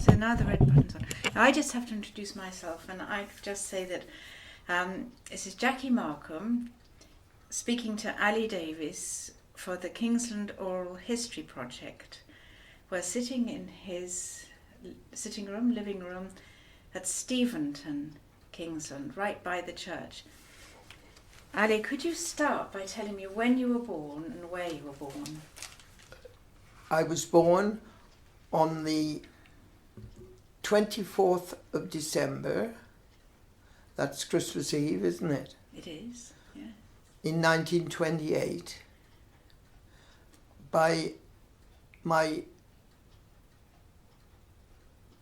So now the red button's on. Now I just have to introduce myself, and I just say that this is Jackie Markham speaking to Ali Davies for the Kingsland Oral History Project. We're sitting in his living room at Steventon, Kingsland, right by the church. Ali, could you start by telling me when you were born and where you were born? I was born on the 24th of December. That's Christmas Eve, isn't it? It is, yeah. In 1928, by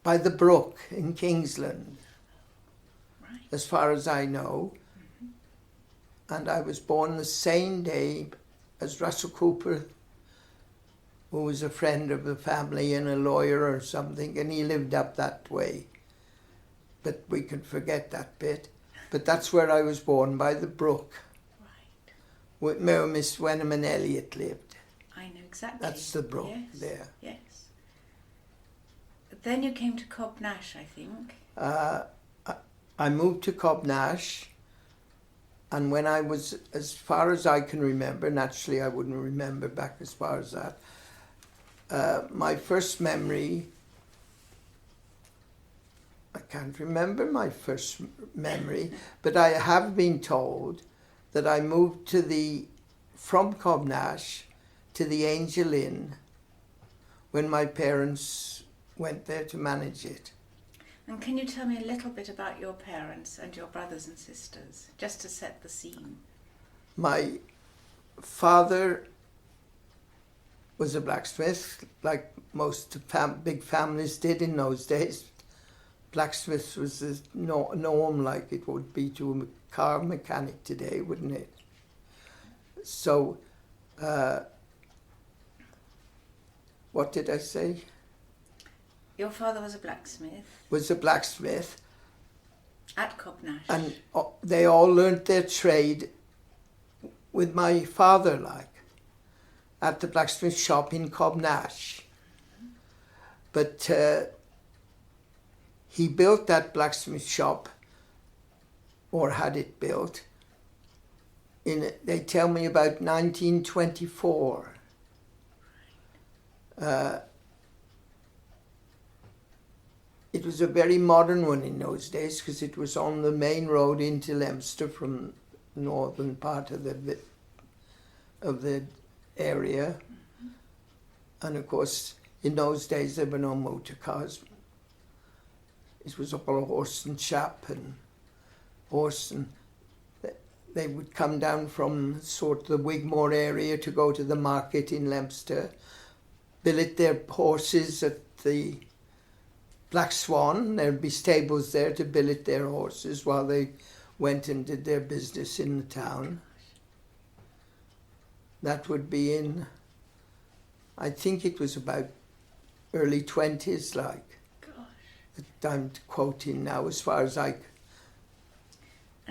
the Brook in Kingsland, Right. as far as I know. Mm-hmm. And I was born the same day as Russell Cooper, who was a friend of the family and a lawyer or something, and he lived up that way. But we can forget that bit. But that's where I was born, by the Brook. Right. Where Miss Wenham and Elliot lived. I know exactly. That's the Brook, yes, there. Yes. But then you came to Cobnash, I think. I moved to Cobnash, and when I was, as far as I can remember, naturally I wouldn't remember back as far as that, my first memory, I can't remember my first memory, but I have been told that I moved from Cobnash to the Angel Inn when my parents went there to manage it. And can you tell me a little bit about your parents and your brothers and sisters, just to set the scene? My father was a blacksmith, like most big families did in those days. Blacksmith was the norm, like it would be to a car mechanic today, wouldn't it? So, what did I say? Your father was a blacksmith? Was a blacksmith. At Cobnash? And they all learnt their trade with my father, like, at the blacksmith shop in Cobnash. But he built that blacksmith shop, or had it built, they tell me about 1924. It was a very modern one in those days because it was on the main road into Leominster from the northern part of the area. Mm-hmm. And of course, in those days there were no motor cars. It was all horse and chap and horse, and they would come down from sort of the Wigmore area to go to the market in Leominster, billet their horses at the Black Swan. There'd be stables there to billet their horses while they went and did their business in the town. That would be in, I think it was about early 20s, like. Gosh. That I'm quoting now, as far as I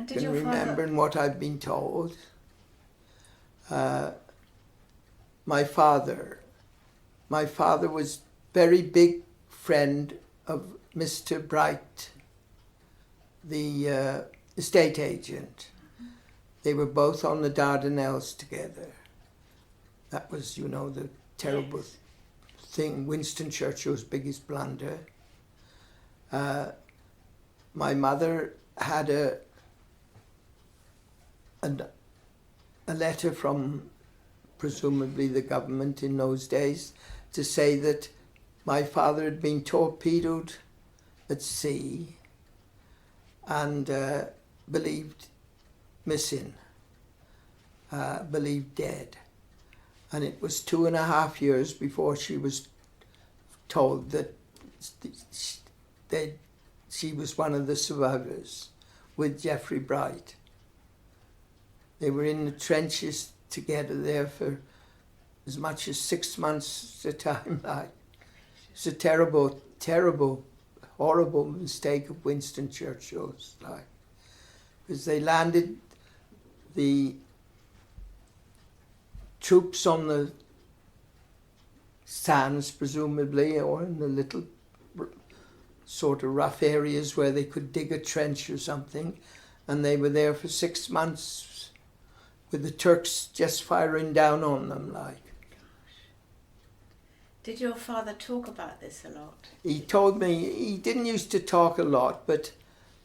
can remember and what I've been told. My father was very big friend of Mr. Bright, the estate agent. Mm-hmm. They were both on the Dardanelles together. That was, the terrible thing, Winston Churchill's biggest blunder. My mother had a letter from presumably the government in those days to say that my father had been torpedoed at sea and believed missing, believed dead. And it was 2.5 years before she was told that she was one of the survivors with Geoffrey Bright. They were in the trenches together there for as much as 6 months at a time. Like, it's a terrible, terrible, horrible mistake of Winston Churchill's, like, because they landed the troops on the sands, presumably, or in the little sort of rough areas where they could dig a trench or something, and they were there for 6 months with the Turks just firing down on them like. Did your father talk about this a lot? He told me, he didn't used to talk a lot, but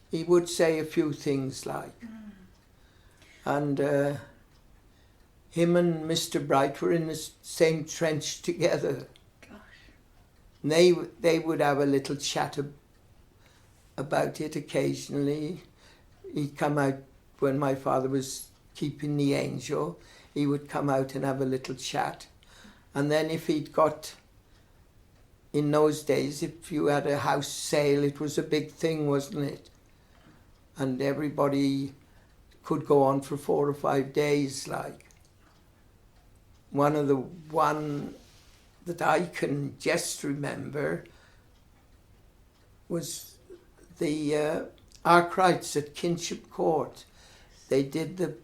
he would say a few things like. And him and Mr. Bright were in the same trench together. And they would have a little chat about it occasionally. He'd come out when my father was keeping the Angel. He would come out and have a little chat. And then if he'd got... In those days, if you had a house sale, it was a big thing, wasn't it? And everybody could go on for 4 or 5 days, like. One that I can just remember was the Arkwrights at Kinship Court. They did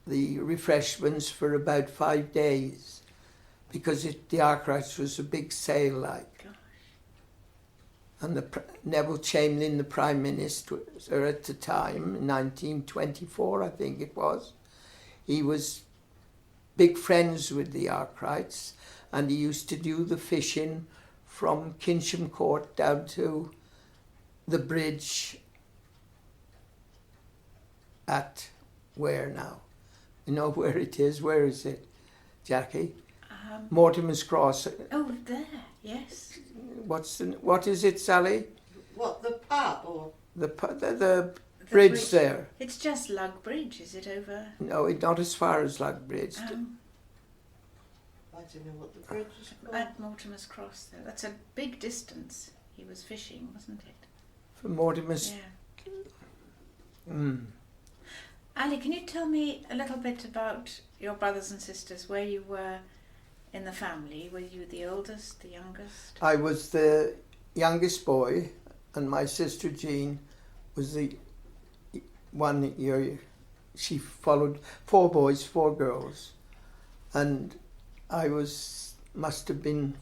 the refreshments for about 5 days. Because the Arkwrights was a big sale, like. Gosh. And Neville Chamberlain, the Prime Minister at the time, in 1924, I think it was, he was big friends with the Arkwrights, and he used to do the fishing from Kinsham Court down to the bridge at where now? You know where it is? Where is it, Jackie? Mortimer's Cross. Oh, there, yes. What is it, Sally? What, the pub or? The bridge there. It's just Lug Bridge, is it over? No, not as far as Lug Bridge. I don't know what the bridge is called. At Mortimer's Cross, though. That's a big distance. He was fishing, wasn't it? For Mortimer's. Yeah. Mm. Ali, can you tell me a little bit about your brothers and sisters, where you were in the family? Were you the oldest, the youngest? I was the youngest boy, and my sister Jean was the one year. She followed 4 boys, 4 girls, and I must have been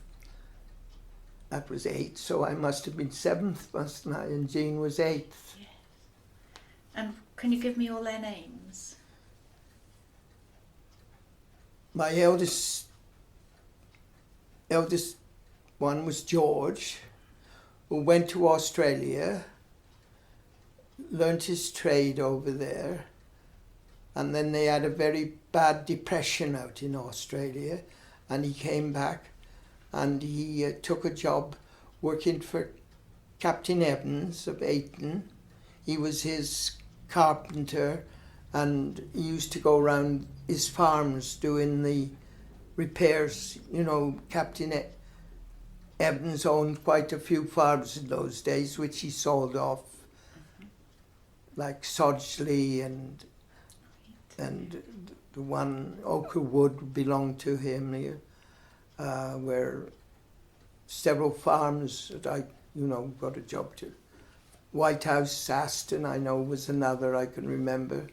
8, so I must have been 7th, mustn't I? And Jean was 8th. Yes. And can you give me all their names? My eldest one was George, who went to Australia, learnt his trade over there, and then they had a very bad depression out in Australia, and he came back and he took a job working for Captain Evans of Ayton. He was his carpenter, and he used to go around his farms doing the repairs. You know, Captain Evans owned quite a few farms in those days, which he sold off, like Sodgley and the one Ochre Wood belonged to him. Where several farms that I got a job to. White House, Aston, I know, was another I can remember.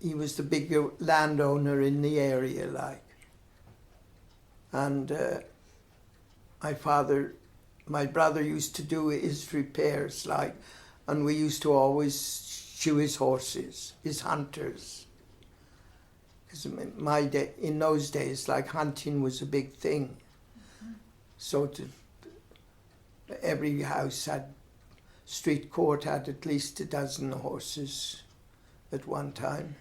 He was the bigger landowner in the area, like. And my brother used to do his repairs, like, and we used to always shoe his horses, his hunters. Because in those days, like, hunting was a big thing. Mm-hmm. So every house street court had at least a dozen horses at one time.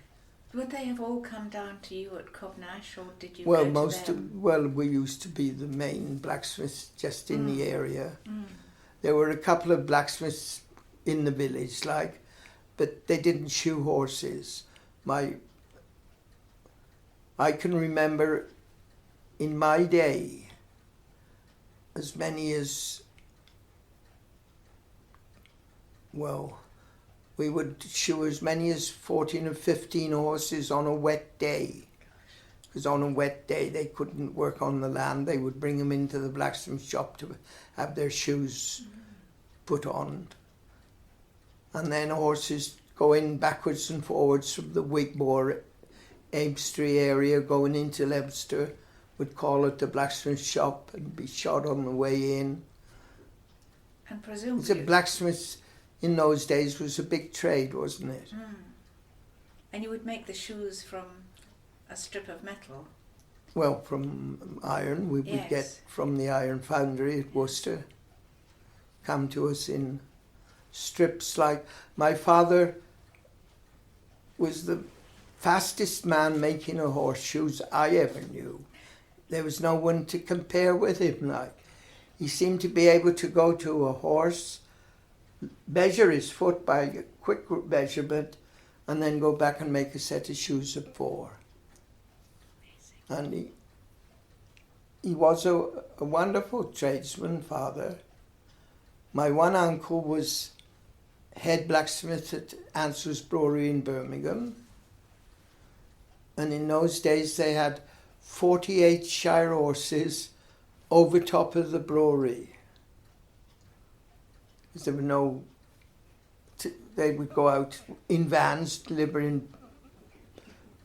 Would they have all come down to you at Cobnash, or did you go to them? We used to be the main blacksmiths just in the area. Mm. There were a couple of blacksmiths in the village, like, but they didn't shoe horses. I can remember in my day as many as, we would shoe as many as 14 or 15 horses on a wet day. Because on a wet day they couldn't work on the land. They would bring them into the blacksmith shop to have their shoes put on. And then horses going backwards and forwards from the Wigmore, Amesbury area going into Leicester would call at the blacksmith shop and be shot on the way in. And presumably... The blacksmith in those days was a big trade, wasn't it? Mm. And you would make the shoes from a strip of metal? Well, from iron. We would get from the iron foundry at Worcester. Come to us in strips like... My father was the fastest man making a horseshoes I ever knew. There was no one to compare with him. Like, he seemed to be able to go to a horse, measure his foot by a quick measurement, and then go back and make a set of shoes of 4. And he was a wonderful tradesman, father. My one uncle was head blacksmith at Answer's Brewery in Birmingham. And in those days they had 48 Shire horses over top of the brewery. Because there were no... They would go out in vans delivering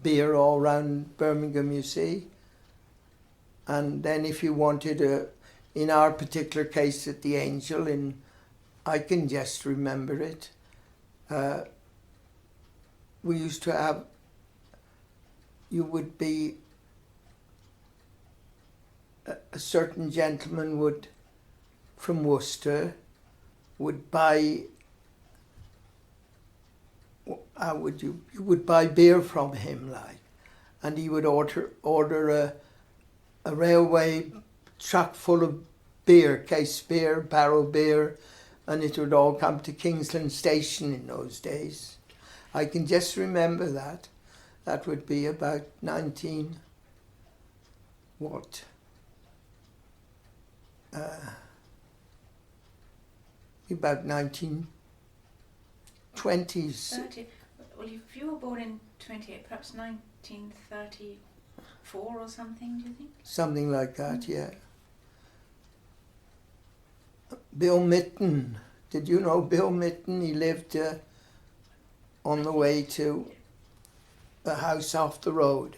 beer all around Birmingham, you see. And then if you wanted in our particular case at the Angel, I can just remember it, we used to have, you would be, a certain gentleman would, from Worcester, would buy, you would buy beer from him, like, and he would order a railway truck full of beer, case beer, barrel beer, and it would all come to Kingsland station in those days. I can just remember that. That would be about about 1920s. 30. Well, if you were born in 28, perhaps 1934 or something, do you think? Something like that, yeah. Bill Mitten. Did you know Bill Mitten? He lived on the way to a house off the road.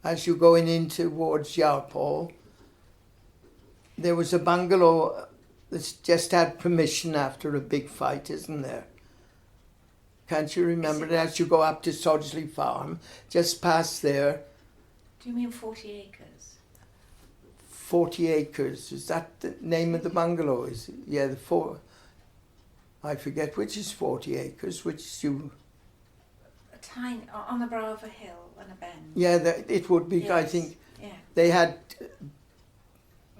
As you're going in towards Yarpole, there was a bungalow that's just had permission after a big fight, isn't there? Can't you remember it? As you go up to Sodsley Farm, just past there. Do you mean 40 acres? 40 acres, is that the name of the bungalow? Is it? Yeah, I forget which is 40 acres, which you... A tiny, on the brow of a hill and a bend. Yeah, it would be, yes. I think, yeah. They had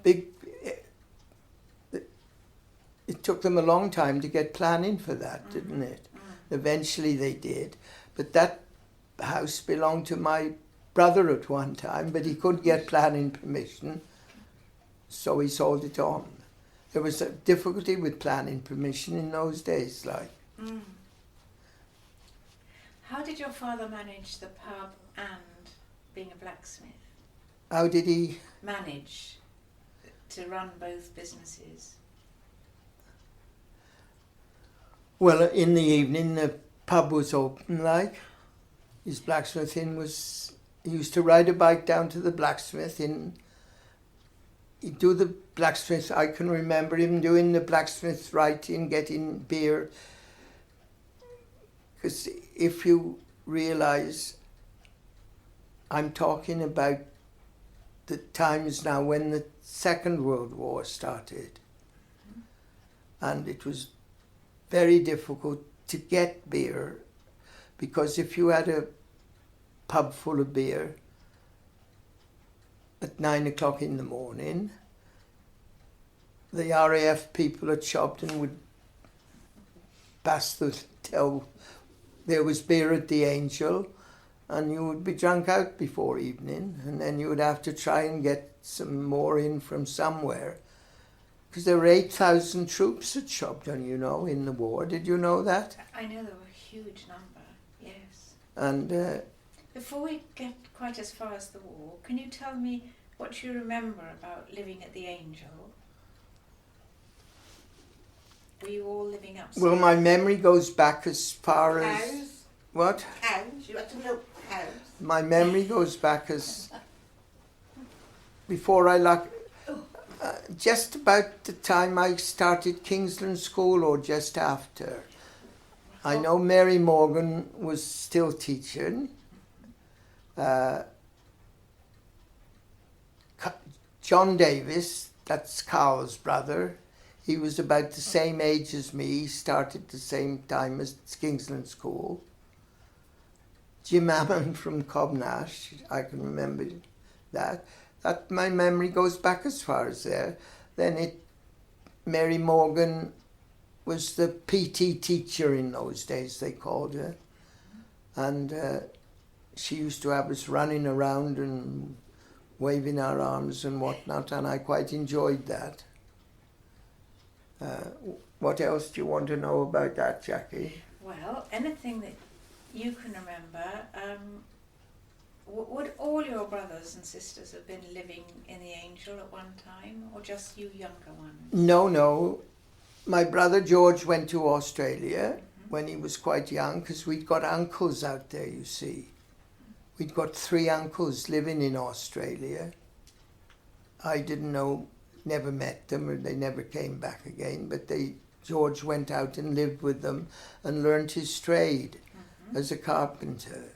big... It took them a long time to get planning for that, didn't it? Eventually they did. But that house belonged to my brother at one time, but he couldn't get planning permission. So he sold it on. There was a difficulty with planning permission in those days, like. Mm. How did your father manage the pub and being a blacksmith? How did he manage to run both businesses? Well, in the evening the pub was open, like. His blacksmithing was... He used to ride a bike down to the blacksmith in... He'd do the blacksmith, I can remember him doing the blacksmith's writing, getting beer. Because if you realise, I'm talking about the times now when the Second World War started. And it was very difficult to get beer, because if you had a pub full of beer at 9 o'clock in the morning, the RAF people at Shopton would tell there was beer at the Angel, and you would be drunk out before evening, and then you would have to try and get some more in from somewhere. Because there were 8,000 troops at Shopton, you know, in the war. Did you know that? I know there were a huge number, yes. And before we get quite as far as the war, can you tell me what you remember about living at the Angel? Were you all living upstairs? Well, my memory goes back as far as... Cows? What? Cows? You had to milk cows? My memory goes back as before I just about the time I started Kingsland School or just after. I know Mary Morgan was still teaching. John Davies, that's Carl's brother, he was about the same age as me. He started the same time as Kingsland School. Jim Ammon from Cobnash, I can remember that. That my memory goes back as far as there. Then Mary Morgan was the PT teacher in those days, they called her. And she used to have us running around and waving our arms and whatnot, and I quite enjoyed that. What else do you want to know about that, Jackie? Well, anything that you can remember. Would all your brothers and sisters have been living in the Angel at one time, or just you younger ones? No. My brother George went to Australia when he was quite young, because we'd got uncles out there, you see. We'd got 3 uncles living in Australia. I didn't know, never met them, or they never came back again, but George went out and lived with them and learned his trade as a carpenter.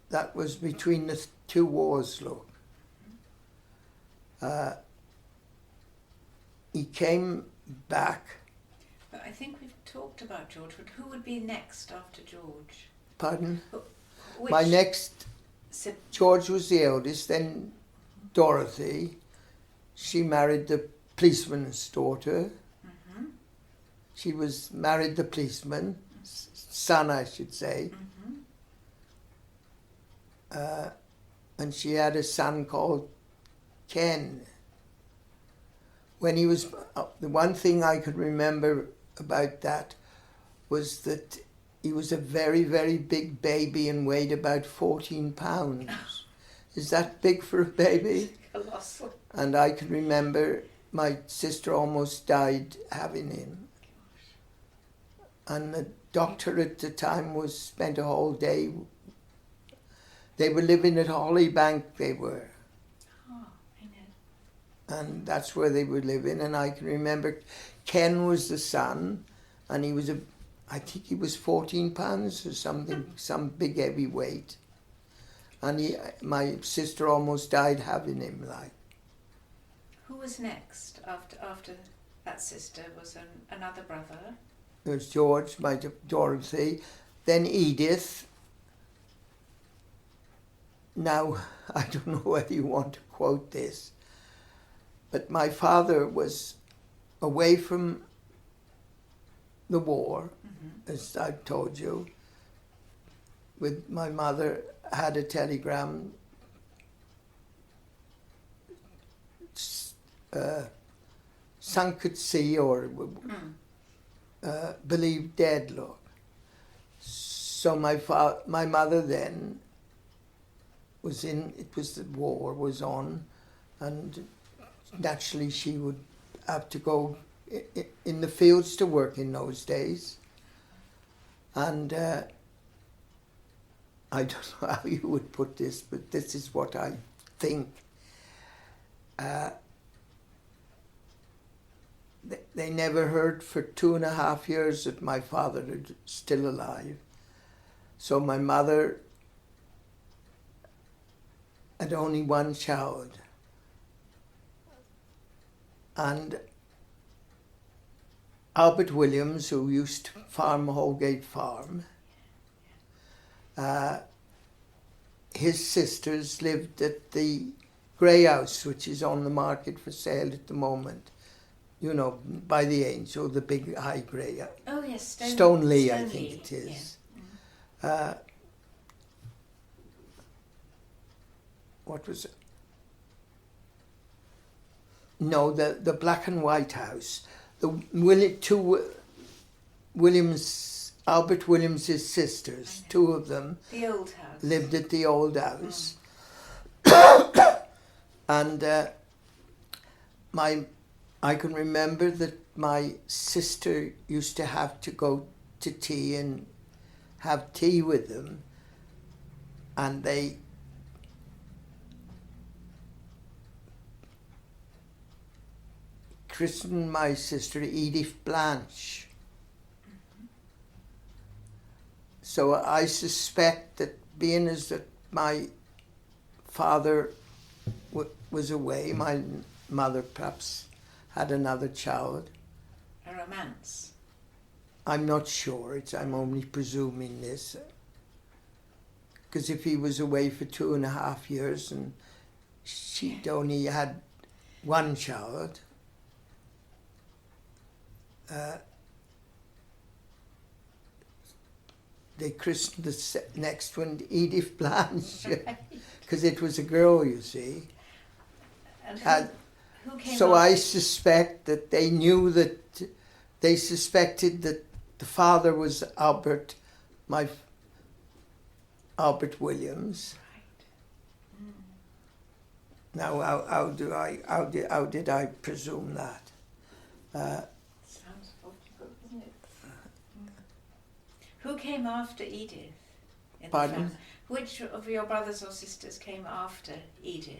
That was between the 2 wars, look. He came back. But I think we've talked about George, but who would be next after George? Pardon? Which My next, George was the eldest, then Dorothy. She married the policeman's daughter. She was married the policeman, son I should say. And she had a son called Ken. When he was, the one thing I could remember about that was that he was a very, very big baby and weighed about 14 pounds. Is that big for a baby? Colossal. And I can remember my sister almost died having him. And the doctor at the time spent a whole day. They were living at Hollybank, they were. Oh, I know. And that's where they were living. And I can remember Ken was the son, and he was I think he was 14 pounds or something, some big heavy weight. And my sister almost died having him, like. Who was next after that sister? Was another brother? There was George, my Dorothy, then Edith. Now, I don't know whether you want to quote this, but my father was away from the war, as I've told you. With my mother had a telegram, sunk at sea or believed dead, look. So my mother then the war was on, and naturally she would have to go in the fields to work in those days. And I don't know how you would put this, but this is what I think. They never heard for 2.5 years that my father was still alive. So my mother had only one child. And Albert Williams, who used to farm Holgate Farm, his sisters lived at the Grey House, which is on the market for sale at the moment. You know, by the Angel, the big high grey. Oh yes, Stoneleigh, I think it is. Yeah. What was it? No, the black and white house. Albert Williams' sisters, 2 of them, the old house, lived at the old house. And I can remember that my sister used to have to go to tea and have tea with them, and christened my sister Edith Blanche. So I suspect that being as that my father was away, my mother perhaps had another child. A romance. I'm not sure. I'm only presuming this. Because if he was away for 2.5 years and she'd only had one child, they christened the next one Edith Blanche, because it was a girl, you see. And who came So up? I suspect that they knew that, they suspected that the father was Albert Williams. Right. Now, how did I presume that? Sounds awfully good, doesn't it? Who came after Edith? In Pardon? The family? Which of your brothers or sisters came after Edith?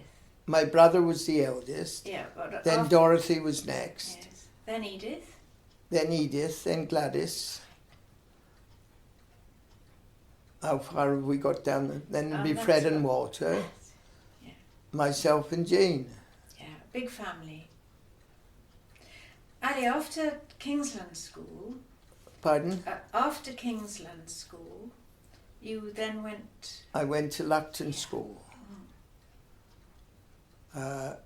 My brother was the eldest. Yeah, but Then after, Dorothy was next. yes. Then Edith. Then Edith. Then Gladys. How far have we got down? Then it'd be That's Fred and what- Walter. Yeah. Myself and Jean. Yeah, big family. Ali, after Kingsland School, Pardon? after Kingsland School, you then went. I went to Luckton School. There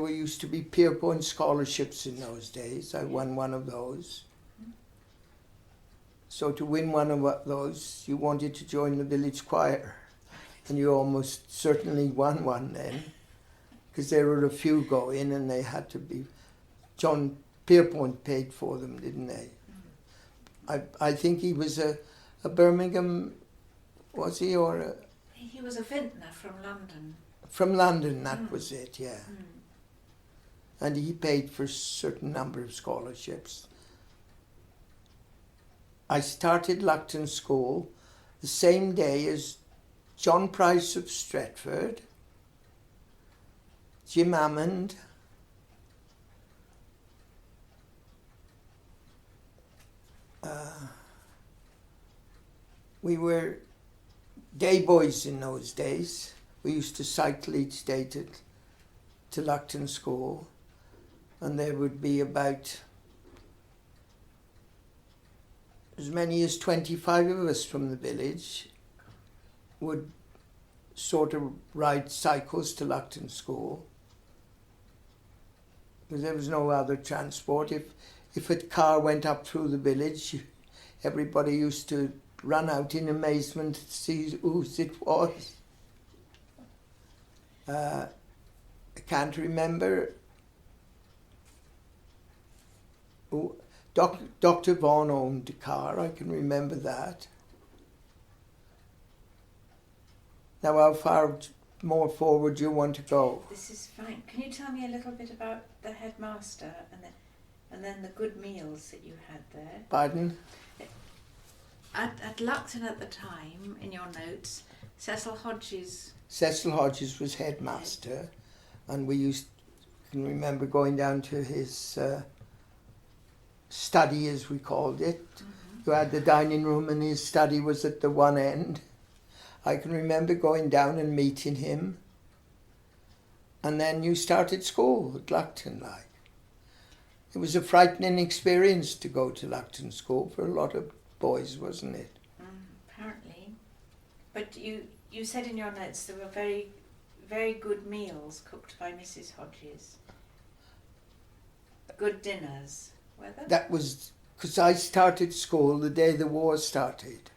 used to be Pierpont scholarships in those days. I won one of those. So to win one of those, you wanted to join the village choir. And you almost certainly won one then, because there were a few going and they had to be... John Pierpont paid for them, didn't they? I think he was a Birmingham, was he, or He was a vintner from London. from London, that was it, yeah. Mm. And he paid for a certain number of scholarships. I started Luckton School the same day as John Price of Stretford, Jim Hammond, we were day boys in those days. We used to cycle each day to Luckton School, and there would be about as many as 25 of us from the village would sort of ride cycles to Luckton School, because there was no other transport. If a car went up through the village, everybody used to run out in amazement to see whose it was. I can't remember. Dr. Vaughan owned a car, I can remember that. Now, how far more forward do you want to go? This is fine. Can you tell me a little bit about the headmaster and then the good meals that you had there? Pardon? At Luckton at the time, in your notes, Cecil Hodges. Cecil Hodges was headmaster, and we can remember going down to his study, as we called it. You had the dining room and his study was at the one end. I can remember going down and meeting him. And then you started school at Luckton, like. It was a frightening experience to go to Luckton School for a lot of boys, wasn't it? Apparently. But you said in your notes there were very, very good meals cooked by Mrs. Hodges. Good dinners, were there? That was because I started school the day the war started.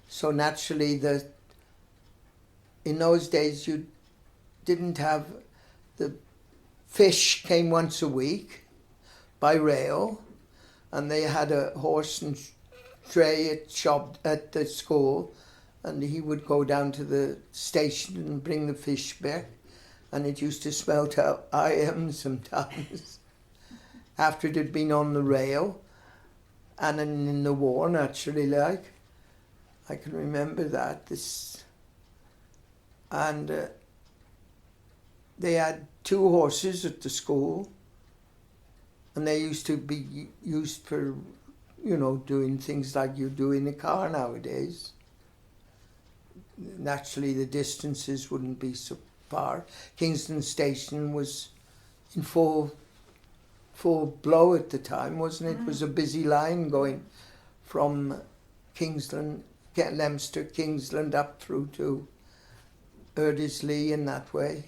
So naturally, in those days you didn't have... The fish came once a week by rail, and they had a horse and tray at the school, and he would go down to the station and bring the fish back, and it used to smell to IM sometimes after it had been on the rail, and in the war, naturally, like. I can remember that. they had 2 horses at the school, and they used to be used for, you know, doing things like you do in a car nowadays. Naturally, the distances wouldn't be so far. Kingsland Station was in full blow at the time, wasn't it? It was a busy line going from Kingsland, Leominster, Kingsland up through to Eardisland and that way.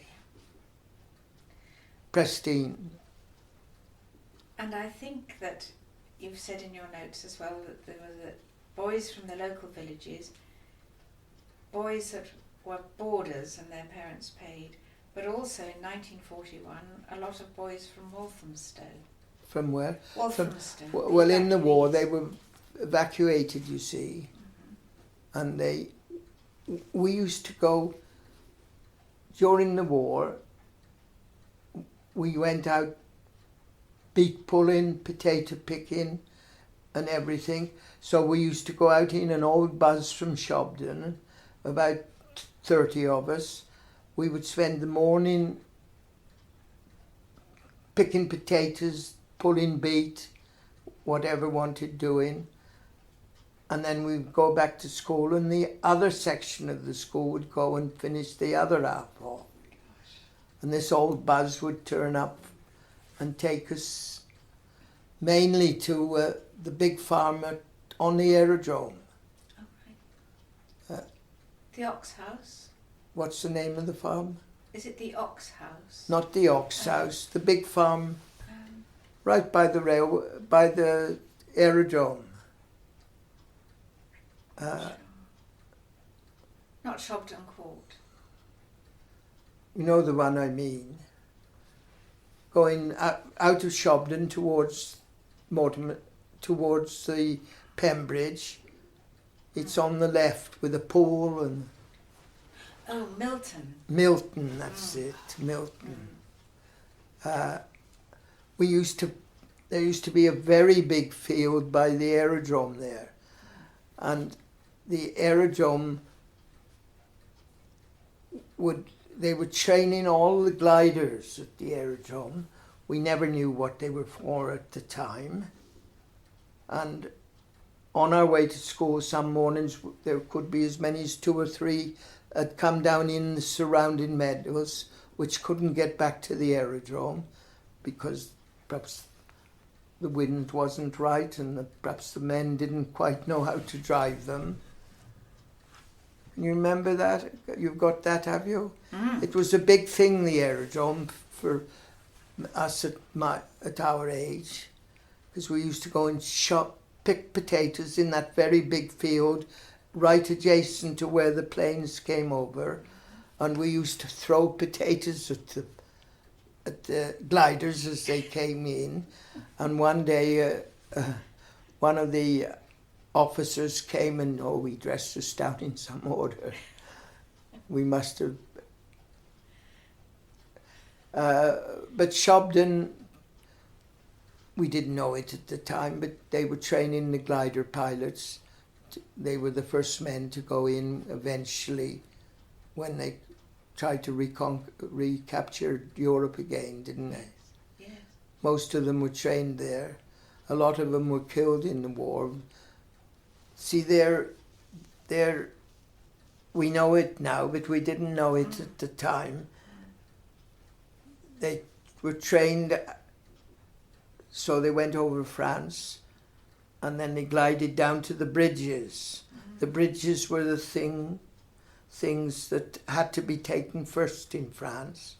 Pristine. And I think that you've said in your notes as well that there were the boys from the local villages, boys that were boarders and their parents paid, but also in 1941 a lot of boys from Walthamstow. From where? Walthamstow. Well, in the war they were evacuated, you see, and we used to go, during the war, we went out beet pulling, potato picking and everything. So we used to go out in an old bus from Shobden, about 30 of us. We would spend the morning picking potatoes, pulling beet, whatever wanted doing. And then we'd go back to school, and the other section of the school would go and finish the other half off. And this old bus would turn up and take us mainly to the big farm on the aerodrome. Oh, right. The Ox House? What's the name of the farm? Is it the Ox House? Not the Ox House, the big farm right by the aerodrome. Not Shobden Court. You know the one I mean. Going out of Shobden towards Mortimer, towards the Pembridge. It's on the left with a pool and... Oh, Milton. Milton, that's it, Milton. There used to be a very big field by the aerodrome there. And the aerodrome they were training all the gliders at the aerodrome. We never knew what they were for at the time. And on our way to school, some mornings there could be as many as 2 or 3 had come down in the surrounding meadows, which couldn't get back to the aerodrome because perhaps the wind wasn't right and perhaps the men didn't quite know how to drive them. Can you remember that? You've got that, have you? It was a big thing, the aerodrome, for us at our age, because we used to go and pick potatoes in that very big field right adjacent to where the planes came over, and we used to throw potatoes at the gliders as they came in. And one day one of the officers came and he dressed us down in some order. We must have but Shobden, we didn't know it at the time, but they were training the glider pilots. They were the first men to go in eventually when they tried to recapture Europe again, didn't they? Yes. Most of them were trained there. A lot of them were killed in the war. See, we know it now, but we didn't know it at the time. They were trained, so they went over France, and then they glided down to the bridges. The bridges were the things that had to be taken first in France,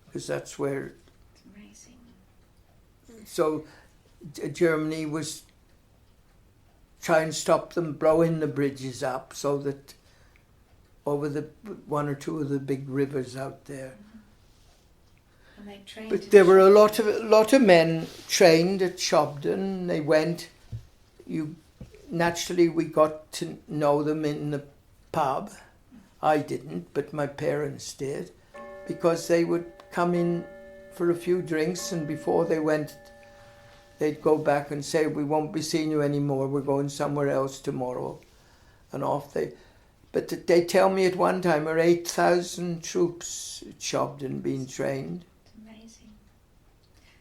because that's where... It's amazing. So Germany was trying to stop them blowing the bridges up so that over the 1 or 2 of the big rivers out there. And they trained. But there were a lot of men trained at Shobden. They went. Naturally, we got to know them in the pub. I didn't, but my parents did, because they would come in for a few drinks, and before they went, they'd go back and say, "We won't be seeing you anymore. We're going somewhere else tomorrow," and off they. But they tell me at one time there were 8,000 troops jobbed and being trained. It's amazing.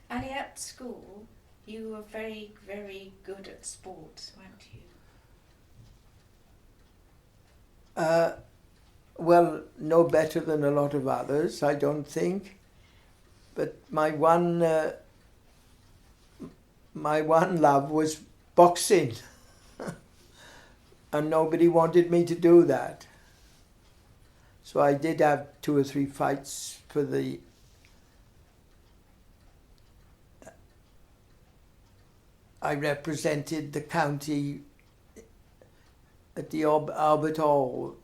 Ali, at school, you were very, very good at sports, weren't you? Well, no better than a lot of others, I don't think. But my one love was boxing. And nobody wanted me to do that. So I did have 2 or 3 fights for the... I represented the county at the Albert Hall.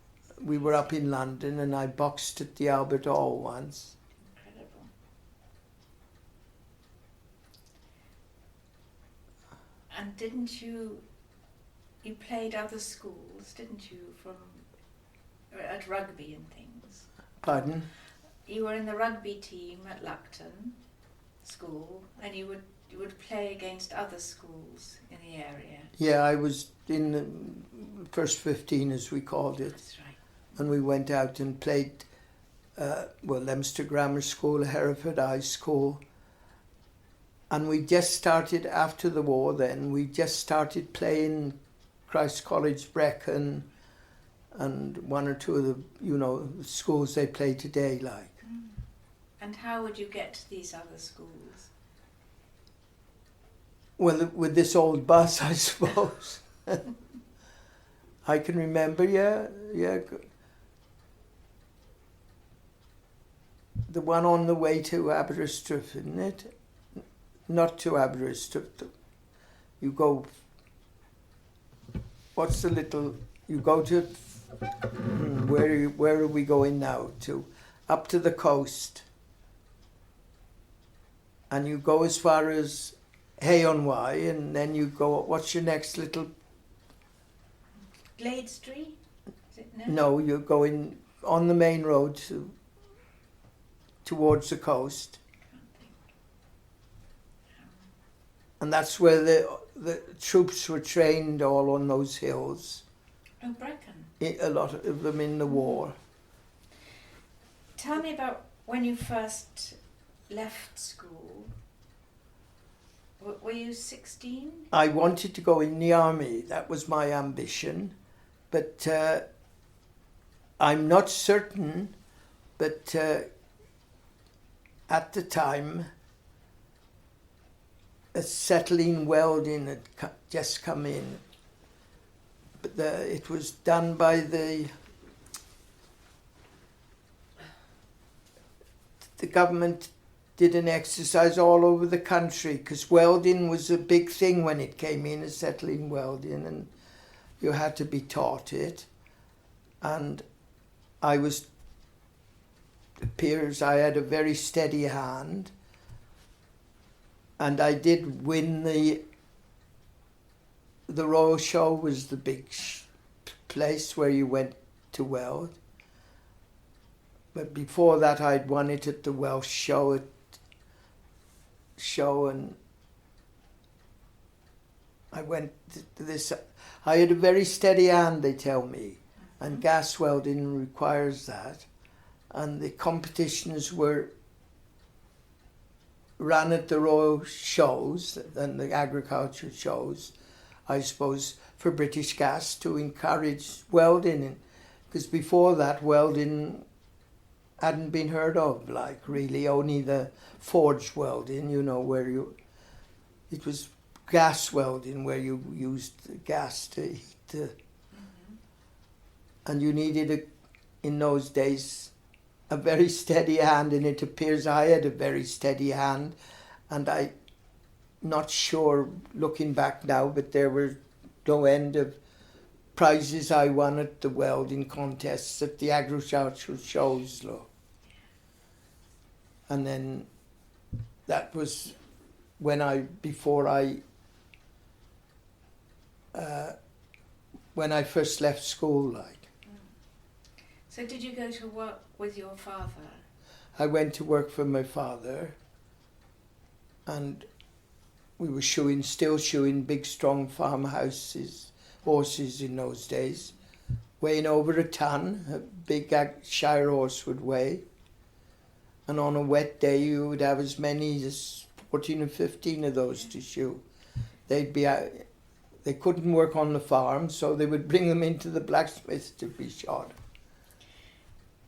We were up in London and I boxed at the Albert Hall once. Incredible. And didn't you played other schools, didn't you, at rugby and things? Pardon? You were in the rugby team at Luckton School, and you would play against other schools in the area. Yeah, I was in the first 15, as we called it. That's right. And we went out and played, Leominster Grammar School, Hereford High School. And we just started, after the war then, we just started playing Christ College Brecon and 1 or 2 of the, schools they play today, like. Mm. And how would you get to these other schools? Well, with this old bus, I suppose. I can remember, yeah. The one on the way to Aberystwyth, isn't it? Not to Aberystwyth. You go... What's the little... You go to... Where are we going now to? Up to the coast. And you go as far as Hay-on-Wye, and then you go... What's your next little... Glade Street? Is it? No? No, you're going on the main road towards the coast. Can't think. And that's where the troops were trained, all on those hills. Oh, Brecon. A lot of them in the war. Tell me about when you first left school. Were you 16? I wanted to go in the army. That was my ambition. But I'm not certain, but at the time, acetylene welding had just come in. But it was done by the government did an exercise all over the country, because welding was a big thing when it came in, acetylene welding, and you had to be taught it. And it appears I had a very steady hand, and I did win the Royal Show was the big place where you went to weld. But before that I'd won it at the Welsh show and I went to this. I had a very steady hand, they tell me, and gas welding requires that. And the competitions were ran at the Royal shows and the agriculture shows, I suppose, for British Gas to encourage welding. Because before that, welding hadn't been heard of, like, really, only the forge welding, where it was gas welding, where you used gas to heat the... And you needed, in those days, a very steady hand, and it appears I had a very steady hand, and I'm not sure, looking back now, but there were no end of prizes I won at the welding contests at the agricultural shows, look. And then that was when I first left school, like. So did you go to work with your father? I went to work for my father, and we were still shoeing big strong farmhouses, horses in those days, weighing over a ton, a big Shire horse would weigh. And on a wet day you would have as many as 14 or 15 of those to shoe. They'd be out, they couldn't work on the farm, so they would bring them into the blacksmith to be shot.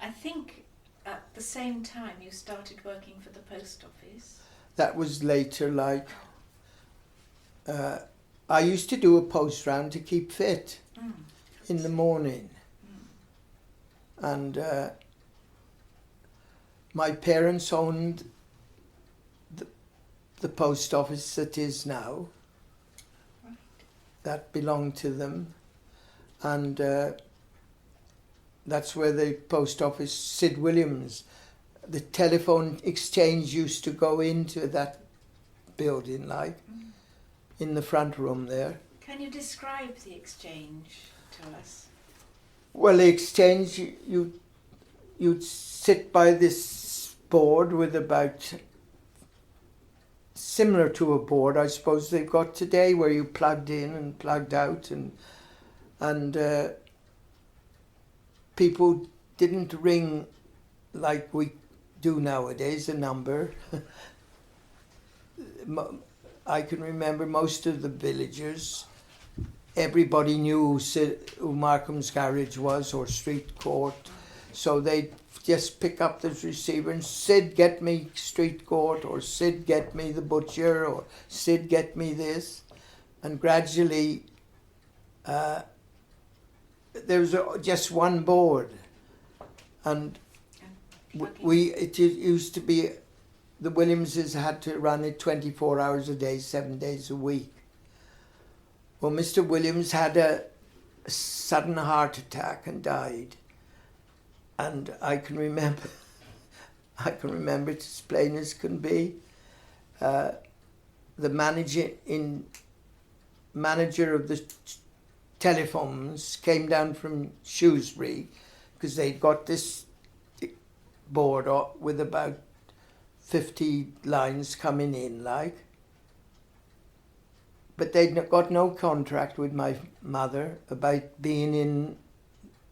I think at the same time you started working for the post office. That was later, like, I used to do a post round to keep fit in the morning. And my parents owned the post office that is now. Right. That belonged to them. And that's where the post office, Sid Williams, the telephone exchange used to go into that building, like, in the front room there. Can you describe the exchange to us? Well, the exchange, you'd sit by this board with about, similar to a board I suppose they've got today, where you plugged in and plugged out, and people didn't ring like we do nowadays, a number. I can remember most of the villagers, everybody knew who Markham's Garage was, or Street Court, so they'd just pick up the receiver and Sid, get me Street Court, or Sid, get me the butcher, or Sid, get me this. And gradually there was just one board, and it used to be, the Williamses had to run it 24 hours a day, 7 days a week. Well, Mr. Williams had a sudden heart attack and died. And I can remember it as plain as can be. The manager of the telephones came down from Shrewsbury, because they'd got this board with about 50 lines coming in, like. But they'd got no contract with my mother about being in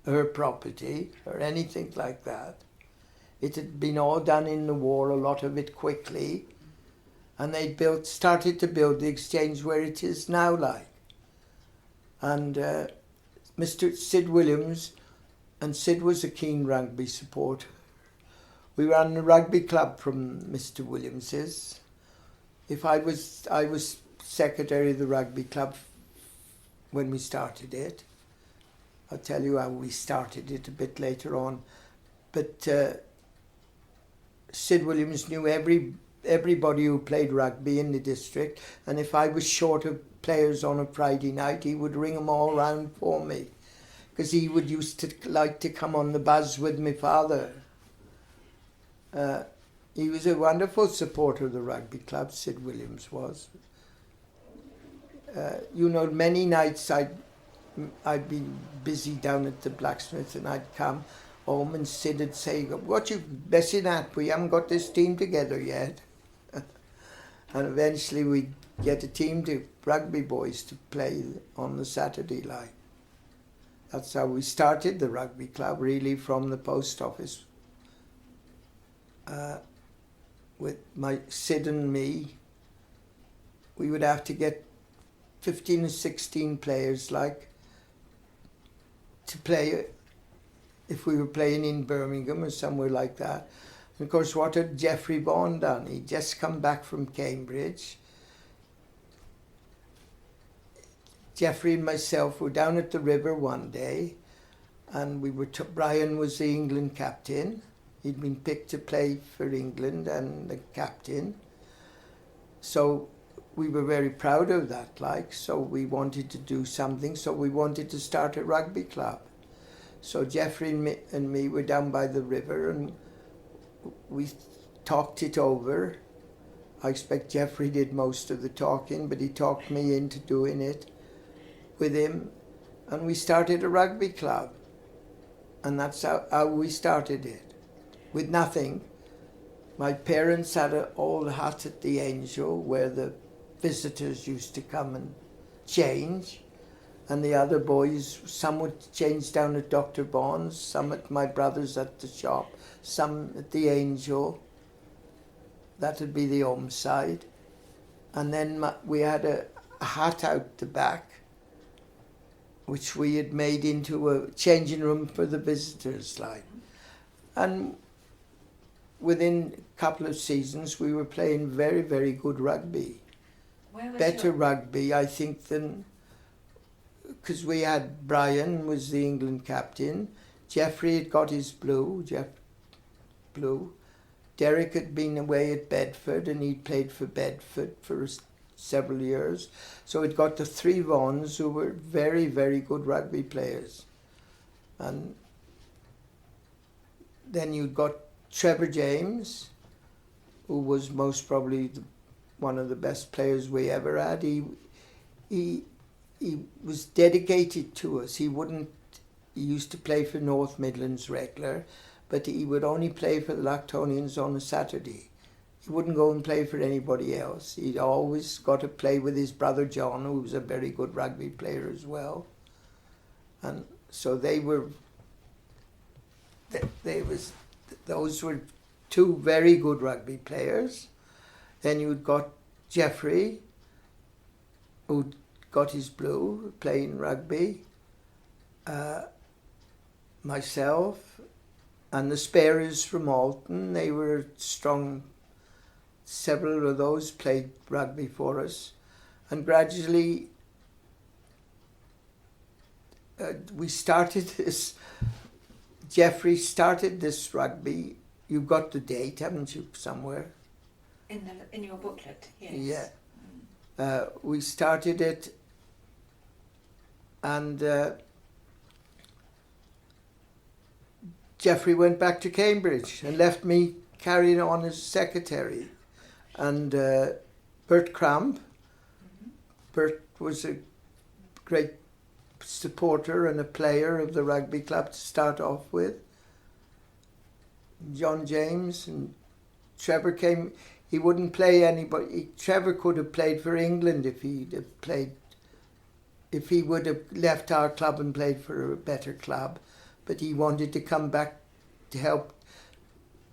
her property or anything like that. It had been all done in the war, a lot of it quickly, and they'd started to build the exchange where it is now, like. And Mr. Sid Williams, and Sid was a keen rugby supporter. We ran the Rugby Club from Mr. Williams's. I was secretary of the Rugby Club when we started it. I'll tell you how we started it a bit later on. But Sid Williams knew everybody who played rugby in the district, and if I was short of players on a Friday night, he would ring them all round for me, because he would used to like to come on the buzz with my father. He was a wonderful supporter of the Rugby Club, Sid Williams was. Many nights I'd be busy down at the Blacksmith, and I'd come home and Sid would say, "What you messing at? We haven't got this team together yet." And eventually we'd get a team to rugby boys to play on the Saturday night. That's how we started the Rugby Club, really, from the post office. With my Sid and me, we would have to get 15 or 16 players, like, to play if we were playing in Birmingham or somewhere like that. And of course, what had Geoffrey Vaughan done? He'd just come back from Cambridge. Geoffrey and myself were down at the river one day, and Brian was the England captain. He'd been picked to play for England and the captain. So we were very proud of that, like, so we wanted to do something, so we wanted to start a rugby club. So Geoffrey and me were down by the river, and we talked it over. I expect Geoffrey did most of the talking, but he talked me into doing it with him, and we started a rugby club. And that's how we started it, with nothing. My parents had an old hut at the Angel where the visitors used to come and change, And the other boys, some would change down at Dr. Bond's, some at my brother's at the shop, some at the Angel. That would be the home side. And then we had a hut out the back, which we had made into a changing room for the visitors, like. And within a couple of seasons, we were playing very, very good rugby. Where was Better your... rugby, I think, than... Because we had Brian was the England captain, Jeffrey had got his blue, Derek had been away at Bedford and he'd played for Bedford for several years. So it got the three Vaughns who were very, very good rugby players. And then you got Trevor James, who was most probably one of the best players we ever had. He was dedicated to us. He used to play for North Midlands regular, but he would only play for the Lactonians on a Saturday. He wouldn't go and play for anybody else. He'd always got to play with his brother John, who was a very good rugby player as well. And so those were two very good rugby players. Then you'd got Jeffrey, who got his blue, playing rugby, myself, and the Sparers from Alton. They were strong. Several of those played rugby for us. And gradually, we started this, Jeffrey started this rugby. You've got the date, haven't you, somewhere? In your booklet, yes. Yeah. We started it, and Jeffrey went back to Cambridge and left me carrying on as secretary. And Bert Cramp, Bert was a great supporter and a player of the rugby club to start off with. John James and Trevor came. He wouldn't play anybody. Trevor could have played for England if he'd have played, if he would have left our club and played for a better club. But he wanted to come back to help.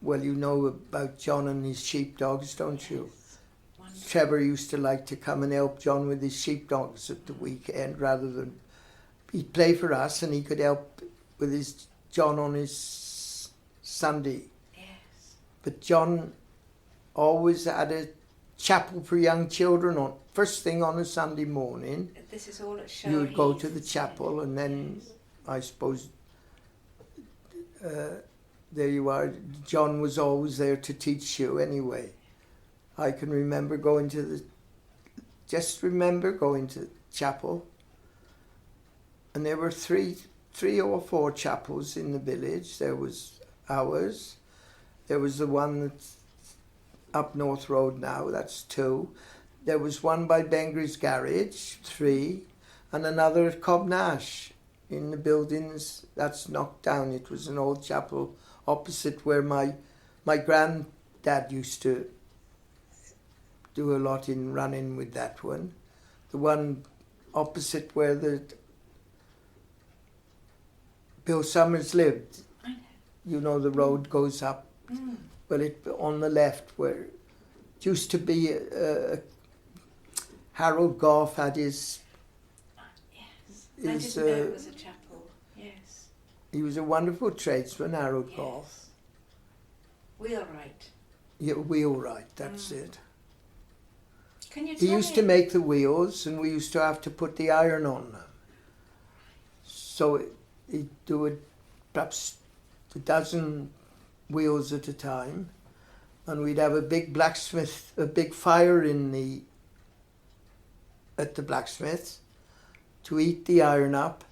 Well, you know about John and his sheepdogs, don't you? Wonderful. Trevor used to like to come and help John with his sheepdogs at the weekend rather than... He'd play for us and he could help with his John on his Sunday. Yes. But John always had a chapel for young children on first thing on a Sunday morning. This is all at Show You would go Heath, to the chapel and then, yes. I suppose... there you are. John was always there to teach you anyway. I can remember going to chapel. And there were three or four chapels in the village. There was ours. There was the one that's up North Road now, that's 2. There was one by Bengry's Garage, 3. And another at Cobnash in the buildings. That's knocked down. It was an old chapel opposite where my granddad used to do a lot in running with that one. The one opposite where the Bill Summers lived. I know. You know the road goes up. Well, it on the left where it used to be Harold Golf had his... Yes. I his, didn't know it was a chapel. Yes. He was a wonderful tradesman, Harold Yes. Golf. Wheelwright. Yeah, wheelwright, that's it. Can you He tell used me... to make the wheels and we used to have to put the iron on them. So he'd do it perhaps a dozen wheels at a time, and we'd have a big blacksmith, a big fire at the blacksmith to heat the iron up,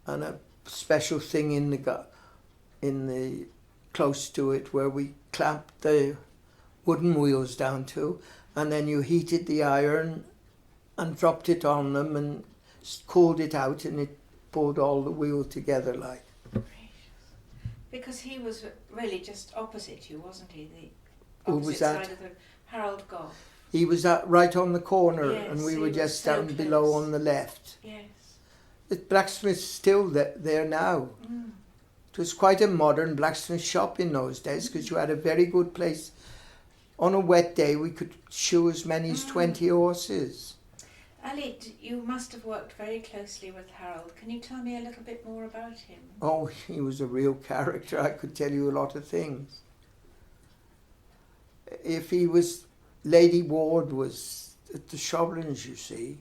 and a special thing in the close to it where we clamped the wooden wheels down to, and then you heated the iron and dropped it on them and cooled it out, and it pulled all the wheel together like. Because he was really just opposite you, wasn't he? The Who opposite was that? side of the Herald Golf. He was right on the corner, Yes, and we he were was just so down below close. on the left. Yes. The blacksmith's still there now. Mm. It was quite a modern blacksmith shop in those days because you had a very good place. On a wet day, we could shoe as many as 20 horses. Ali, you must have worked very closely with Harold. Can you tell me a little bit more about him? Oh, he was a real character. I could tell you a lot of things. If he was, Lady Ward was at the Shoblins, you see.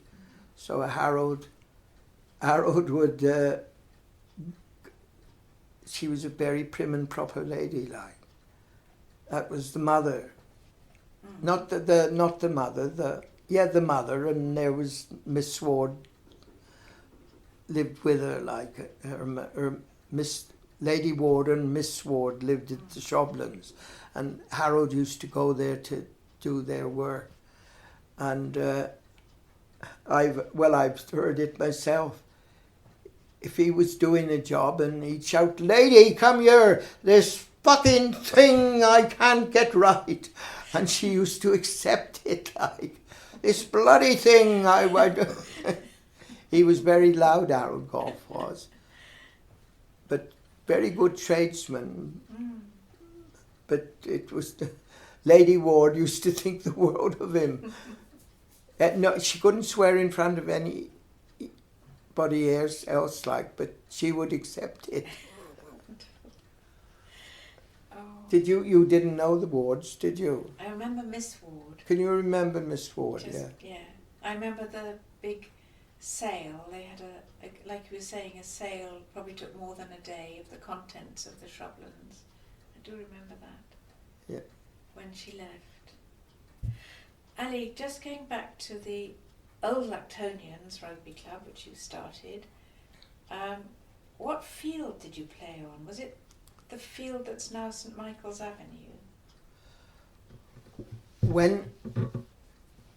So Harold would, she was a very prim and proper lady, like. That was the mother. Not the mother, the mother, and there was Miss Ward lived with her, like her Miss Lady Ward and Miss Ward lived at the Shoblins, and Harold used to go there to do their work, and I've heard it myself. If he was doing a job and he'd shout, "Lady, come here, this fucking thing I can't get right," and she used to accept it, like, "This bloody thing I He was very loud, Herald Golf was, but very good tradesman. But it was Lady Ward used to think the world of him. No, she couldn't swear in front of anybody else, like, but she would accept it. Did you didn't know the Wards, did you? I remember Miss Ward. Can you remember Miss Ward? Yeah. I remember the big sale. They had like you were saying, a sale probably took more than a day of the contents of the Shrublands. I do remember that. Yeah. When she left. Ali, just going back to the old Lactonians Rugby Club, which you started, what field did you play on? Was it the field that's now St Michael's Avenue? When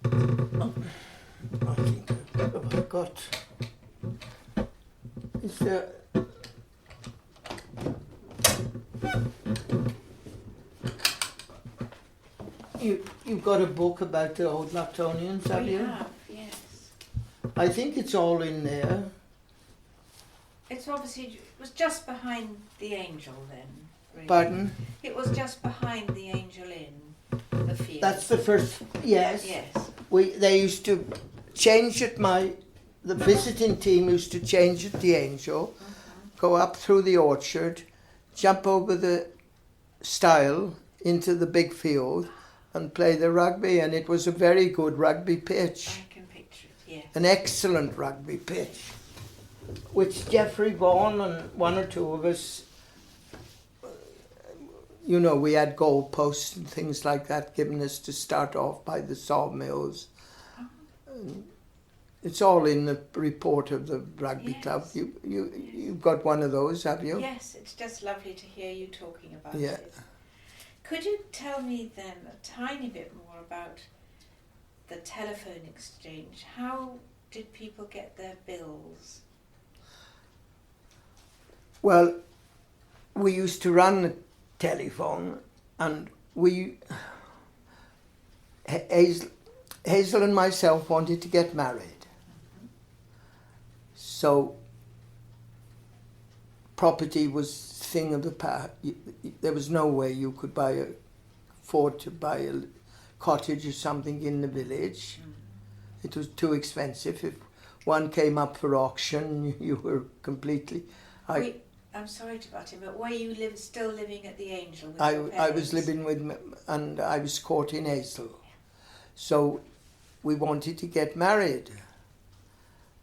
I think I've got is there you've got a book about the old Lactonians, have you? Have, yes. I think it's all in there. It's obviously, it was just behind the Angel then. Really. Pardon? It was just behind the Angel Inn, the field. That's the first. Yes. Yes. They used to change at the visiting team used to change at the Angel, go up through the orchard, jump over the stile into the big field, and play the rugby. And it was a very good rugby pitch. I can picture it. Yeah. An excellent rugby pitch, which Geoffrey Vaughan and one or two of us, we had goal posts and things like that given us to start off by the sawmills. It's all in the report of the rugby club. You've got one of those, have you? Yes, it's just lovely to hear you talking about Yeah. it. Could you tell me then a tiny bit more about the telephone exchange? How did people get their bills? Well, we used to run the telephone, and Hazel and myself wanted to get married. So property was thing of the past. There was no way you could afford to buy a cottage or something in the village. It was too expensive. If one came up for auction, you were completely... I'm sorry to butt in, but were you still living at the Angel with I your was parents? living and I was courting Hazel. So we wanted to get married.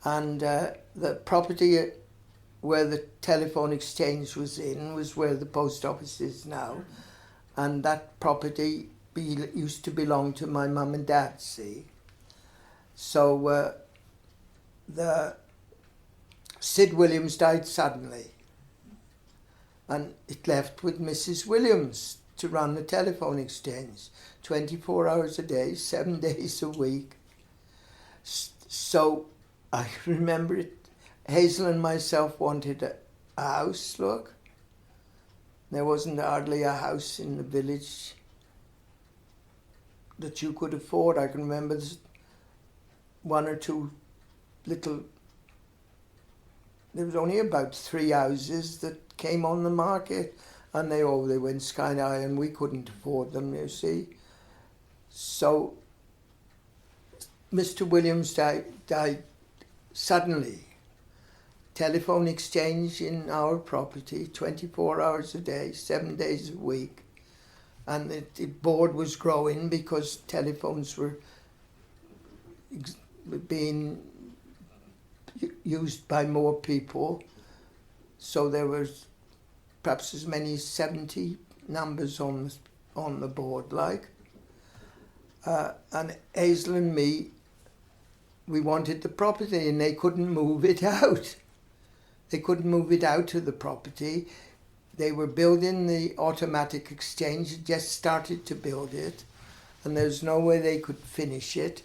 And the property where the telephone exchange was where the post office is now. And that property used to belong to my mum and dad, see. So the Sid Williams died suddenly. And it left with Mrs. Williams to run the telephone exchange 24 hours a day, 7 days a week. So I remember it. Hazel and myself wanted a house, look. There wasn't hardly a house in the village that you could afford. I can remember one or two little there was only about 3 houses that came on the market, and they went sky high, and we couldn't afford them, you see. So Mr. Williams died suddenly. Telephone exchange in our property, 24 hours a day, 7 days a week. And the board was growing because telephones were being used by more people. So there was perhaps as many as 70 numbers on the board, like. And Hazel and me, we wanted the property, and they couldn't move it out. They couldn't move it out of the property. They were building the automatic exchange, just started to build it, and there's no way they could finish it.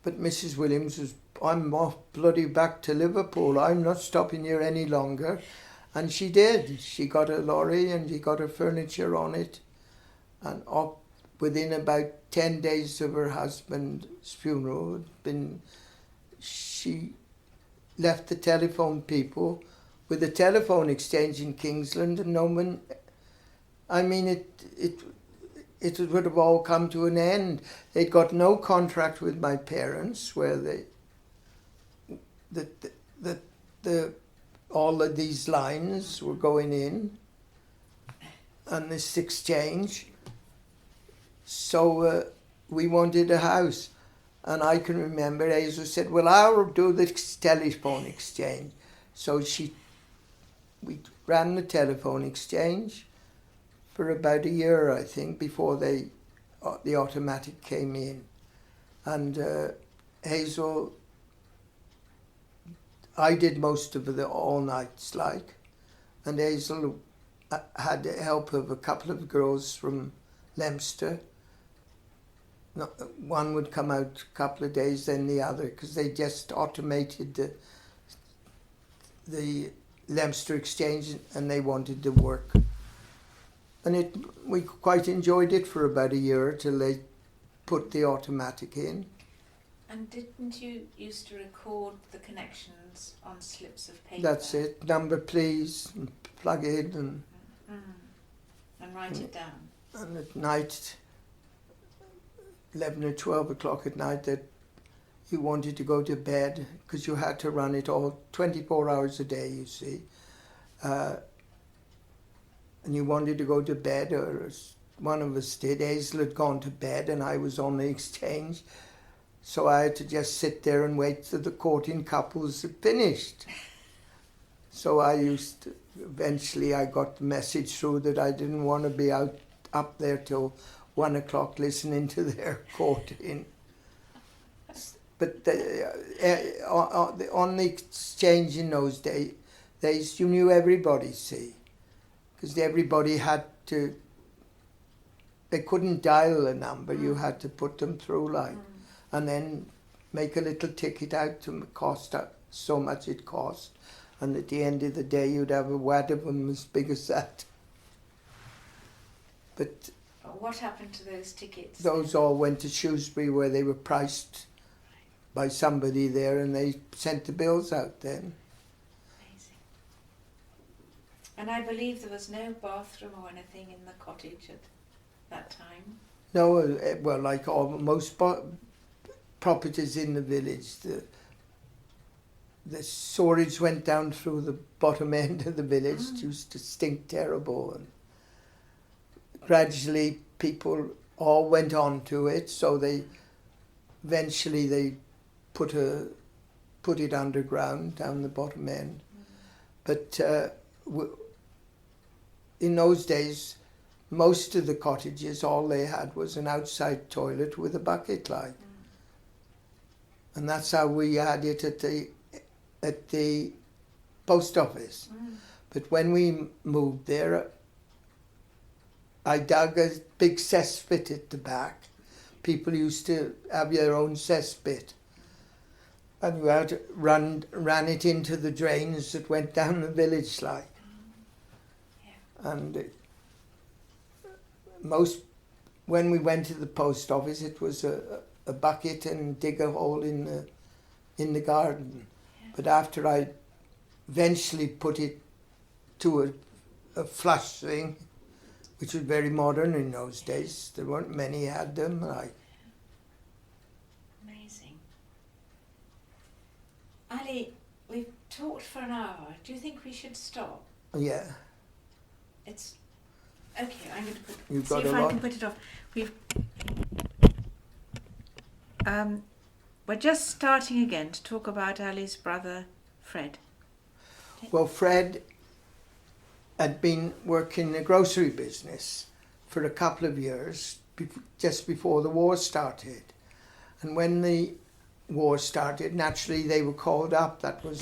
But Mrs. Williams was, I'm off bloody back to Liverpool, I'm not stopping here any longer. And she did. She got a lorry and she got her furniture on it, and up within about 10 days of her husband's funeral, she left the telephone people with a telephone exchange in Kingsland, and no one, I mean, it would have all come to an end. They'd got no contract with my parents where all of these lines were going in and this exchange. So we wanted a house. And I can remember Hazel said, well, I'll do the telephone exchange. So we ran the telephone exchange for about a year, I think, before the automatic came in. And Hazel, I did most of the all nights, like, and Hazel had the help of a couple of girls from Leominster. No, one would come out a couple of days, then the other, because they just automated the Leominster exchange, and they wanted to work. And we quite enjoyed it for about a year till they put the automatic in. And didn't you used to record the connections on slips of paper? That's it. Number please, and plug in, and write it down. And at night, 11 or 12 o'clock at night, that you wanted to go to bed because you had to run it all 24 hours a day, you see. And you wanted to go to bed, or one of us did. Hazel had gone to bed and I was on the exchange. So I had to just sit there and wait till the courting couples had finished. So eventually I got the message through that I didn't want to be up there till 1 o'clock listening to their courting. But on the exchange in those days, you knew everybody, see, because everybody had to, they couldn't dial a number, you had to put them through, like, and then make a little ticket out to cost so much it cost, and at the end of the day you'd have a wad of them as big as that. But what happened to those tickets? Those all went to Shrewsbury, where they were priced by somebody there, and they sent the bills out then. Amazing. And I believe there was no bathroom or anything in the cottage at that time? No, well, like most properties in the village, the sewerage went down through the bottom end of the village. It used to stink terrible, and gradually people all went on to it, so eventually they put it underground down the bottom end. But in those days, most of the cottages, all they had was an outside toilet with a bucket, like. And that's how we had it at the post office. But when we moved there, I dug a big cesspit at the back. People used to have their own cesspit. And you had to ran it into the drains that went down the village, like. And when we went to the post office, it was a bucket and dig a hole in the garden. But after I eventually put it to a flush thing, which was very modern in those days. There weren't many had them. Amazing. Ali, we've talked for an hour. Do you think we should stop? Yeah. It's okay. I'm going to You've see got if a I lot. can put it off. We're just starting again to talk about Ali's brother, Fred. Well, Fred had been working in the grocery business for a couple of years, just before the war started. And when the war started, naturally they were called up. That was,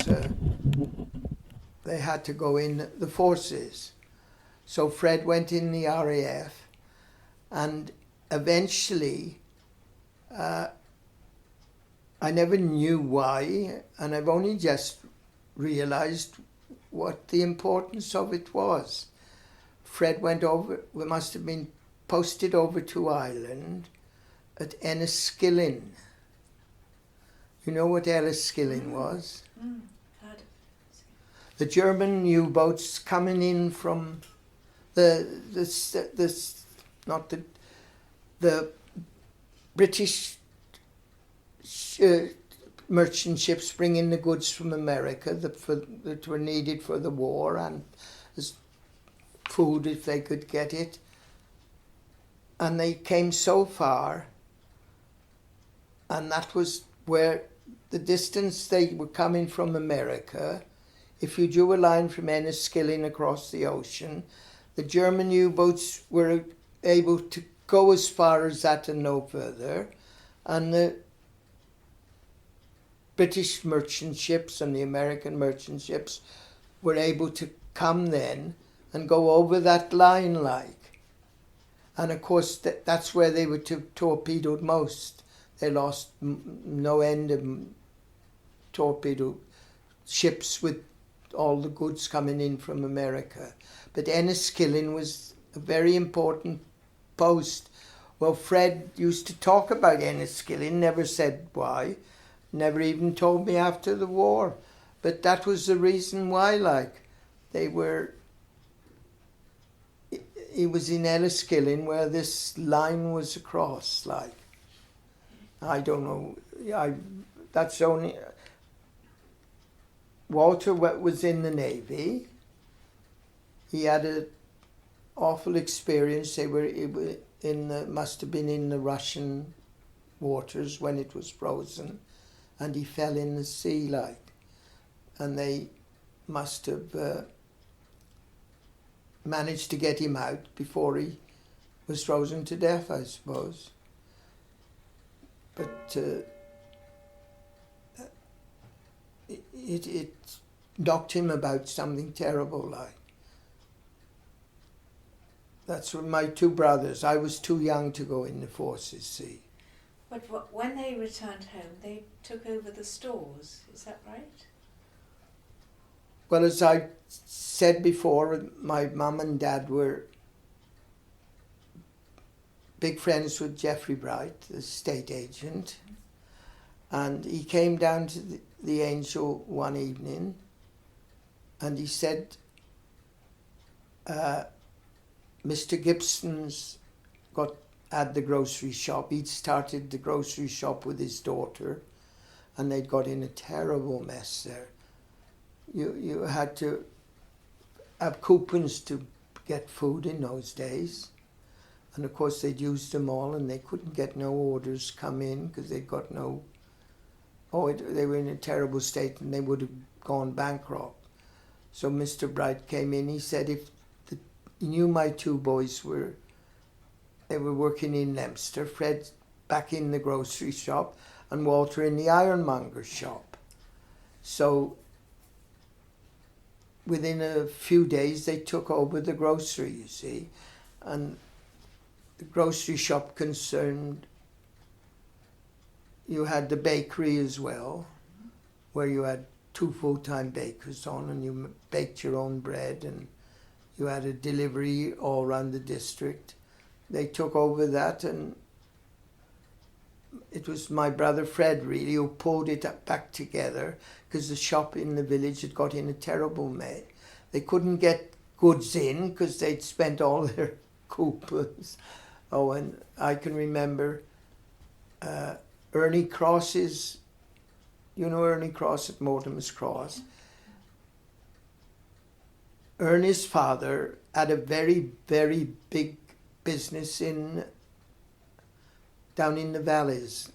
they had to go in the forces. So Fred went in the RAF, and eventually, I never knew why, and I've only just realised what the importance of it was. Fred went over, we must have been posted over to Ireland at Enniskillen. You know what Enniskillen was? Heard. The German U-boats coming in from the British merchant ships bringing the goods from America that were needed for the war, and as food if they could get it. And they came so far, and that was where the distance they were coming from America. If you drew a line from Enniskillen across the ocean, the German U-boats were able to go as far as that and no further, and the British merchant ships and the American merchant ships were able to come then and go over that line like. And of course that's where they were torpedoed most. They lost no end of torpedo ships with all the goods coming in from America. But Enniskillen was a very important post. Well, Fred used to talk about Enniskillen, never said why. Never even told me after the war. But that was the reason why, like, he was in Eardisland where this line was across, like. I don't know, that's only... Walter was in the Navy. He had an awful experience. They were must have been in the Russian waters when it was frozen. And he fell in the sea, like, and they must have managed to get him out before he was frozen to death, I suppose. But it knocked him about something terrible, like. That's with my two brothers. I was too young to go in the forces, see. But when they returned home, they took over the stores, is that right? Well, as I said before, my mum and dad were big friends with Geoffrey Bright, the estate agent, and he came down to the Angel one evening and he said, Mr. Gibson's had the grocery shop. He'd started the grocery shop with his daughter, and they'd got in a terrible mess there. You had to have coupons to get food in those days, and of course they'd used them all, and they couldn't get no orders come in because they'd got no. They were in a terrible state, and they would have gone bankrupt. So Mr. Bright came in. He said he knew my two boys were working in Leominster, Fred back in the grocery shop and Walter in the ironmonger's shop. So within a few days they took over the grocery, you see, and the grocery shop concerned, you had the bakery as well, where you had 2 full-time bakers on and you baked your own bread, and you had a delivery all around the district. They took over that, and it was my brother Fred really who pulled it back together, because the shop in the village had got in a terrible mess. They couldn't get goods in because they'd spent all their coupons. Oh, and I can remember Ernie Cross's, you know Ernie Cross at Mortimer's Cross? Ernie's father had a very, very big business down in the valleys.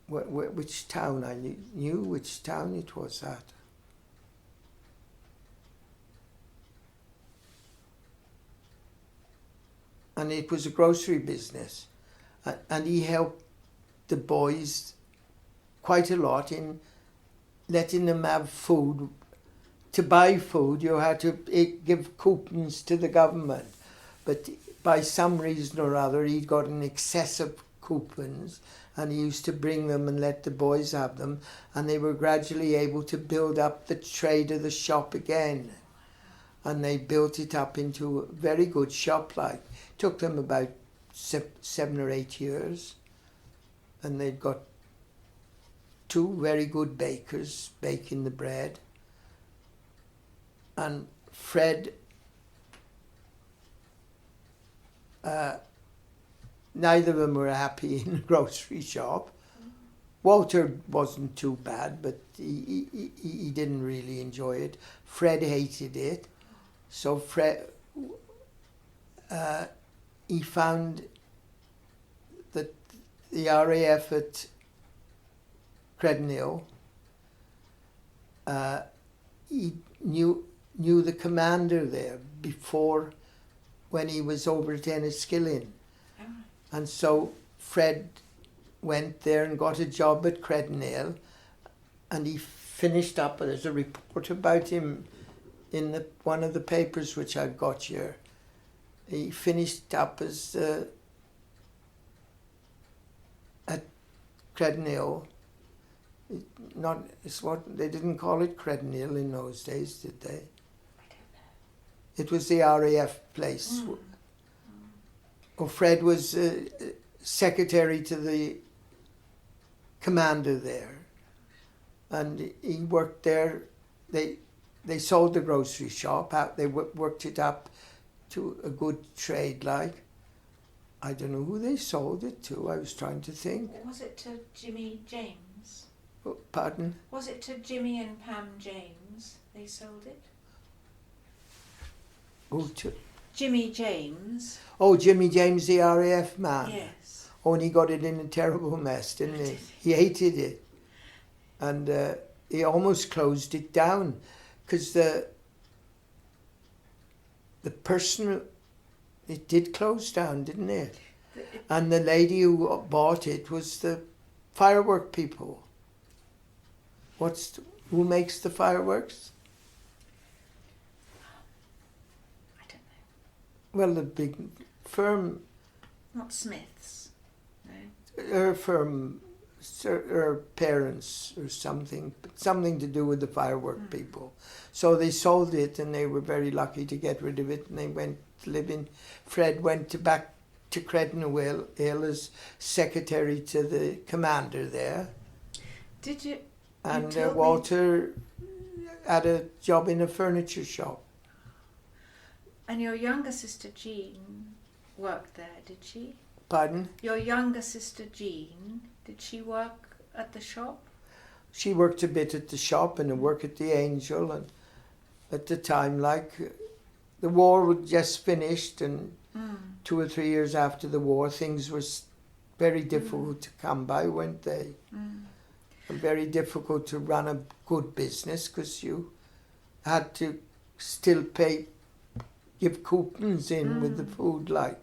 Which town? I knew which town it was at. And it was a grocery business. And he helped the boys quite a lot in letting them have food. To buy food, you had to give coupons to the government. But by some reason or other, he'd got an excess of coupons, and he used to bring them and let the boys have them, and they were gradually able to build up the trade of the shop again. And they built it up into a very good shop. Like, took them about 7 or 8 years, and they'd got 2 very good bakers baking the bread. And Fred, neither of them were happy in the grocery shop. Walter wasn't too bad, but he didn't really enjoy it. Fred hated it. So Fred, he found that the RAF at Crednill, he knew the commander there before, when he was over at Enniskillen. And so Fred went there and got a job at Crednill, and he finished up, there's a report about him in one of the papers which I've got here. He finished up as at Crednill. It's what they didn't call it Crednill in those days, did they? It was the RAF place. Oh, Fred was secretary to the commander there, and he worked there. They sold the grocery shop out. They worked it up to a good trade. Like, I don't know who they sold it to. I was trying to think. Was it to Jimmy James? Oh, pardon? Was it to Jimmy and Pam James they sold it? Oh, to Jimmy James. Oh, Jimmy James, the RAF man. Yes. Oh, and he got it in a terrible mess, didn't he? He hated it. And he almost closed it down, because the person, it did close down, didn't it? And the lady who bought it was the firework people. Who makes the fireworks? I don't know. Well, the big firm. Not Smiths. No. Her firm, her parents or something to do with the firework people. So they sold it, and they were very lucky to get rid of it, and they went to live in. Fred went back to Crednill as secretary to the commander there. Did you? And Walter had a job in a furniture shop. And your younger sister Jean worked there, did she? Pardon? Your younger sister Jean, did she work at the shop? She worked a bit at the shop and worked at the Angel. And at the time, like, the war had just finished, and 2 or 3 years after the war, things were very difficult to come by, weren't they? And very difficult to run a good business, because you had to still give coupons in with the food, like.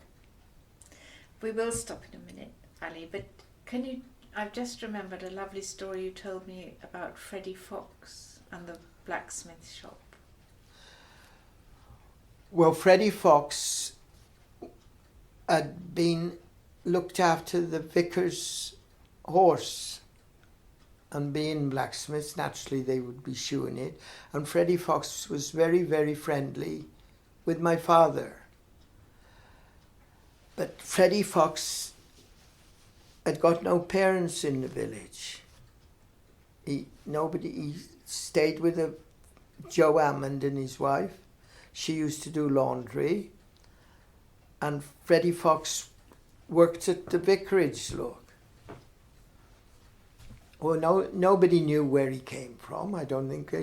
We will stop in a minute, Ali, but I've just remembered a lovely story you told me about Freddie Fox and the blacksmith shop. Well, Freddie Fox had been looked after the vicar's horse, and being blacksmiths, naturally they would be shoeing it. And Freddie Fox was very, very friendly with my father. But Freddie Fox had got no parents in the village. He stayed with Joe Hammond and his wife. She used to do laundry. And Freddie Fox worked at the vicarage, look. Well, nobody knew where he came from. I don't think...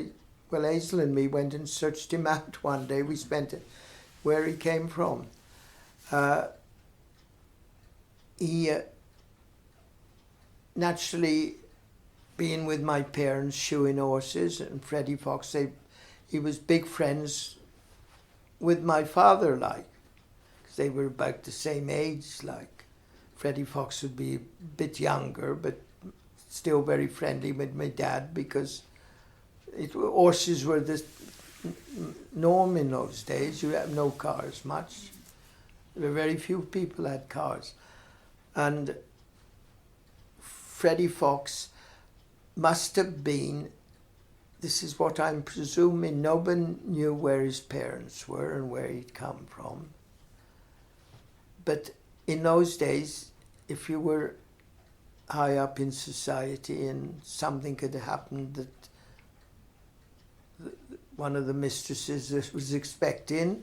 Hazel and me went and searched him out one day. We spent it where he came from. He naturally, being with my parents, shoeing horses, and Freddie Fox, he was big friends with my father, like, because they were about the same age, like. Freddie Fox would be a bit younger, but still very friendly with my dad, because horses were the norm in those days. You had no cars much. There were very few people had cars. And Freddie Fox must have been, this is what I'm presuming, nobody knew where his parents were and where he'd come from. But in those days, if you were high up in society and something had happened that one of the mistresses was expecting,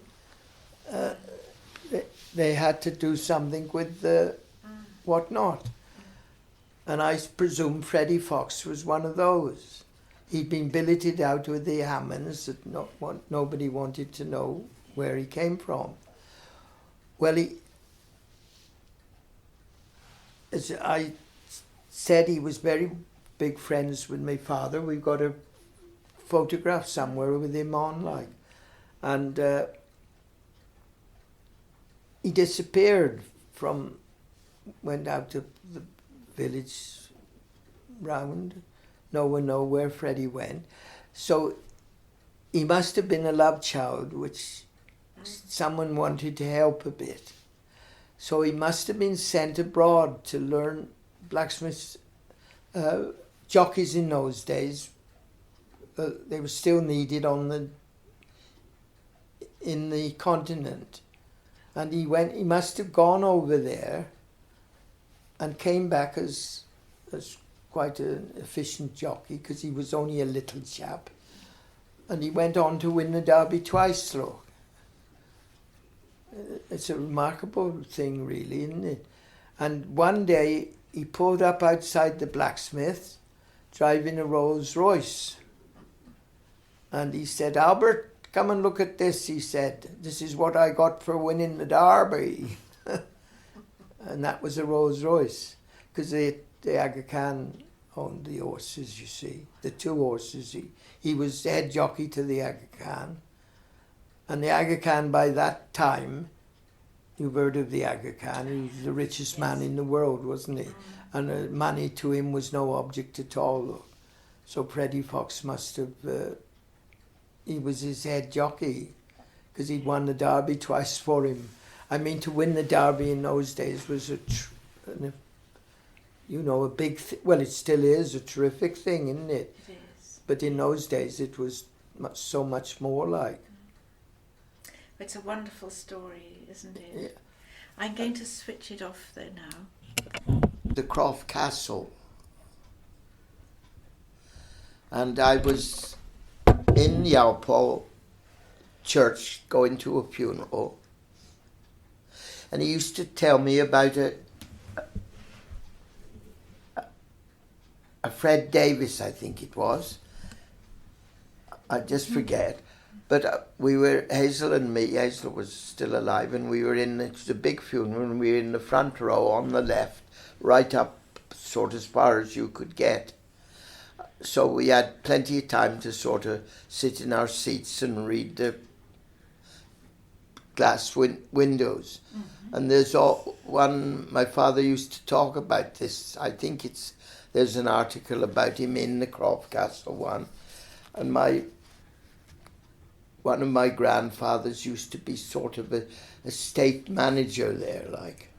they had to do something with the whatnot. And I presume Freddie Fox was one of those. He'd been billeted out with the Hammonds that nobody wanted to know where he came from. Well, as I said, he was very big friends with my father. We've got a photograph somewhere with him on, like. And he disappeared went out to the village round. No one knew where Freddie went. So he must have been a love child, which someone wanted to help a bit. So he must have been sent abroad to learn blacksmiths. Jockeys in those days, they were still needed in the continent. And he must have gone over there and came back as quite an efficient jockey, because he was only a little chap. And he went on to win the Derby twice, look. It's a remarkable thing, really, isn't it? And one day he pulled up outside the Blacksmith, driving a Rolls Royce. And he said, "Albert, come and look at this," he said. "This is what I got for winning the Derby." And that was a Rolls Royce, because the Aga Khan owned the horses, you see, the two horses. He was head jockey to the Aga Khan. And the Aga Khan, by that time, you've heard of the Aga Khan, he was the richest man in the world, wasn't he? And money to him was no object at all. So Freddie Fox must have, he was his head jockey, because he'd won the Derby twice for him. I mean, to win the Derby in those days was a big well, it still is a terrific thing, isn't it? It is. But in those days it was so much more like. It's a wonderful story, isn't it? Yeah. I'm going to switch it off though now. The Croft Castle. And I was in Yarpole church going to a funeral. And he used to tell me about a Fred Davis, I think it was. I just forget. But we were, Hazel and me, Hazel was still alive, and we were it was a big funeral, and we were in the front row on the left, right up sort of as far as you could get. So we had plenty of time to sort of sit in our seats and read the glass windows. Mm-hmm. And there's one, my father used to talk about this. I think there's an article about him in the Croft Castle one. And one of my grandfathers used to be sort of a state manager there, like.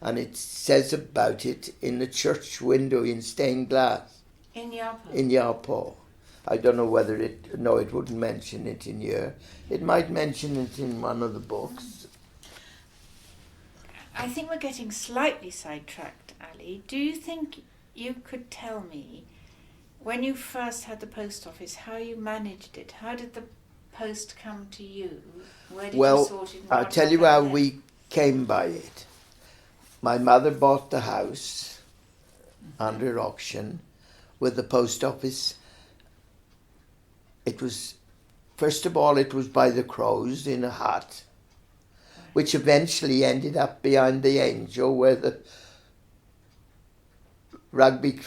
And it says about it in the church window in stained glass. In Yarpole? In Yarpole. I don't know whether it wouldn't mention it in here. It might mention it in one of the books. I think we're getting slightly sidetracked, Ali. Do you think you could tell me, when you first had the post office, how you managed it? How did the post come to you? Where did you sort it? I'll tell you how we came by it. My mother bought the house under auction with the post office. It was, first of all, it was by the Crows in a hut, which eventually ended up behind the Angel, where the rugby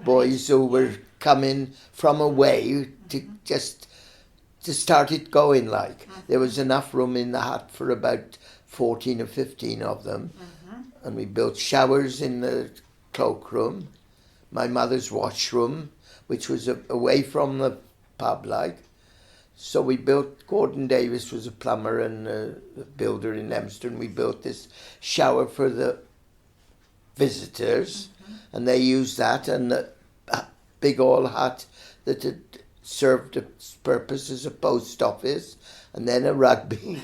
boys who were coming from away to start it going like. There was enough room in the hut for about 14 or 15 of them. And we built showers in the cloakroom, my mother's washroom, which was away from the pub like. So we built, Gordon Davis was a plumber and a builder in Leominster, and we built this shower for the visitors, and they used that, and the big old hut that had served its purpose as a post office, and then a rugby.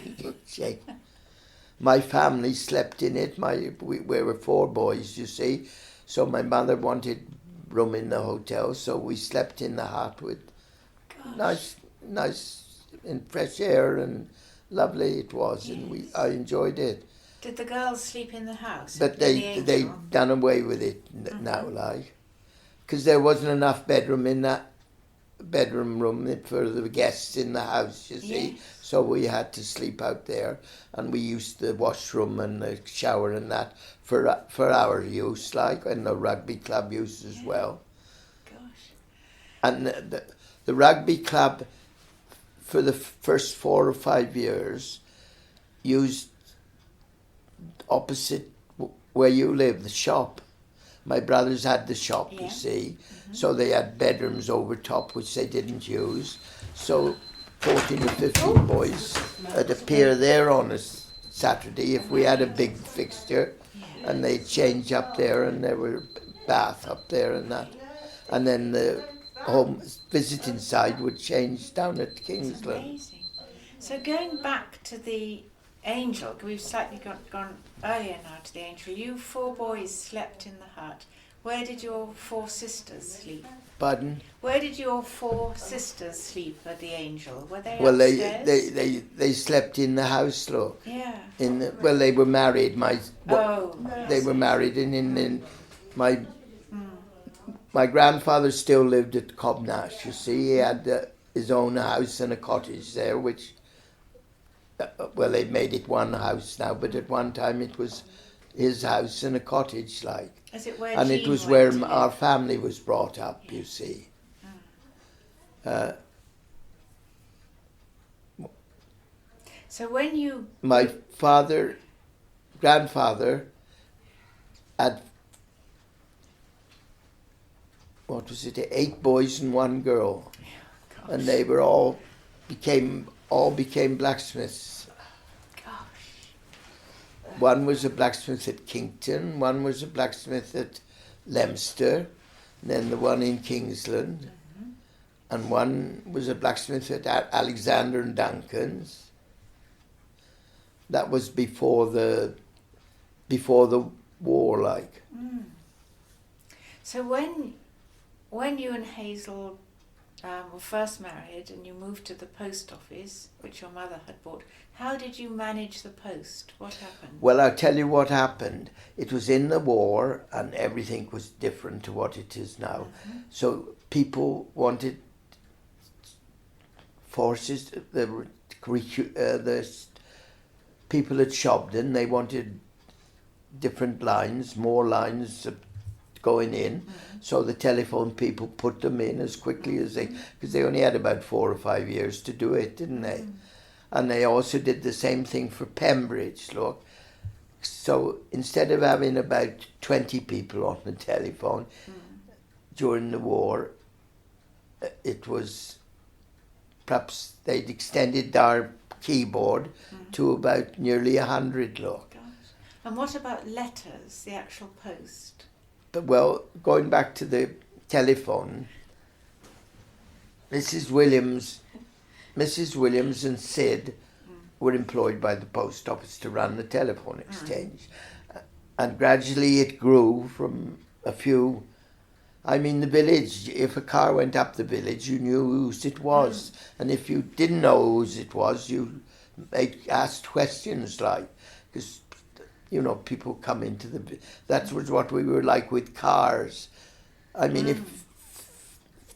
My family slept in it. We were 4 boys, you see, so my mother wanted room in the hotel, so we slept in the hut with nice and fresh air, and lovely it was, and I enjoyed it. Did the girls sleep in the house? But they done away with it now, like, because there wasn't enough bedroom in that bedroom room for the guests in the house, you see. Yes. So we had to sleep out there, and we used the washroom and the shower and that for our use, like, and the rugby club use as well. Gosh. And the rugby club, for the first 4 or 5 years, used opposite where you live, the shop. My brothers had the shop, you see, so they had bedrooms over top, which they didn't use. So 14 or 15 boys would appear there on a Saturday if we had a big fixture, and they'd change up there, and there were bath up there and that. And then the home visiting side would change down at Kingsland. Amazing. So going back to the Angel, we've slightly gone earlier now to the Angel. You 4 boys slept in the hut. Where did your 4 sisters sleep? Pardon? Where did your 4 sisters sleep at the Angel? Were they Well, upstairs? they slept in the house, look. Yeah. Well, they were married. They were Yes. married, and in my grandfather still lived at Cobnash. You see, he had his own house and a cottage there, which. Well, they've made it one house now, but at one time it was his house and a cottage, like. Is it where and Jean it was went where to our live? family was brought up, you see. So when you... My grandfather had, 8 boys and 1 girl. Gosh. And they were all became blacksmiths. Gosh. One was a blacksmith at Kington, one was a blacksmith at Leominster, and then the one in Kingsland, and one was a blacksmith at Alexander and Duncan's. That was before the war, like. So when you and Hazel were first married and you moved to the post office, which your mother had bought, how did you manage the post? What happened? Well, I'll tell you what happened. It was in the war, and everything was different to what it is now. So people wanted forces, the people at Shobden, they wanted different lines, more lines going in. So the telephone people put them in as quickly as because they only had about 4 or 5 years to do it, didn't they? And they also did the same thing for Pembridge, look. So instead of having about 20 people on the telephone during the war, it was perhaps they'd extended our keyboard to about nearly 100, look. Gosh. And what about letters, the actual post? But, well, going back to the telephone, Mrs. Williams and Sid were employed by the post office to run the telephone exchange. And gradually it grew from a few. I mean, the village, if a car went up the village, you knew whose it was. And if you didn't know whose it was, you asked questions like, because, you know, people come into the... That was what we were like with cars. I mean, if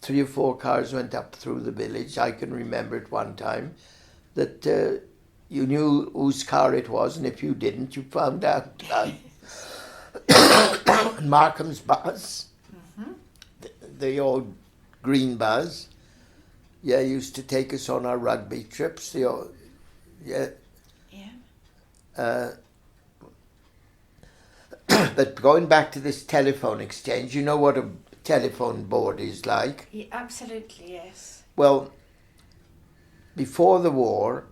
3 or 4 cars went up through the village, I can remember at one time that you knew whose car it was, and if you didn't, you found out. Markham's bus, the old green bus, used to take us on our rugby trips. But going back to this telephone exchange, you know what a telephone board is like? Yeah, absolutely, yes. Well, before the war,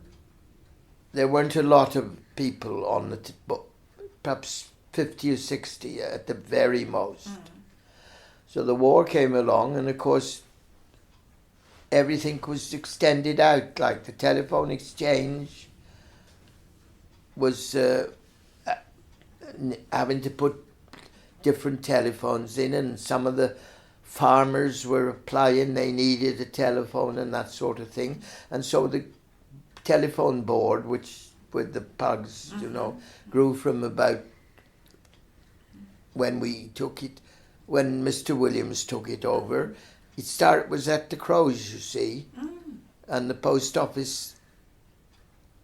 there weren't a lot of people on the perhaps 50 or 60 at the very most. So the war came along, and of course everything was extended out, like the telephone exchange was having to put different telephones in, and some of the farmers were applying, they needed a telephone and that sort of thing. And so the telephone board, which with the pugs, you know, grew from about when we took it, when Mr. Williams took it over. It was at the Crows, you see, and the post office,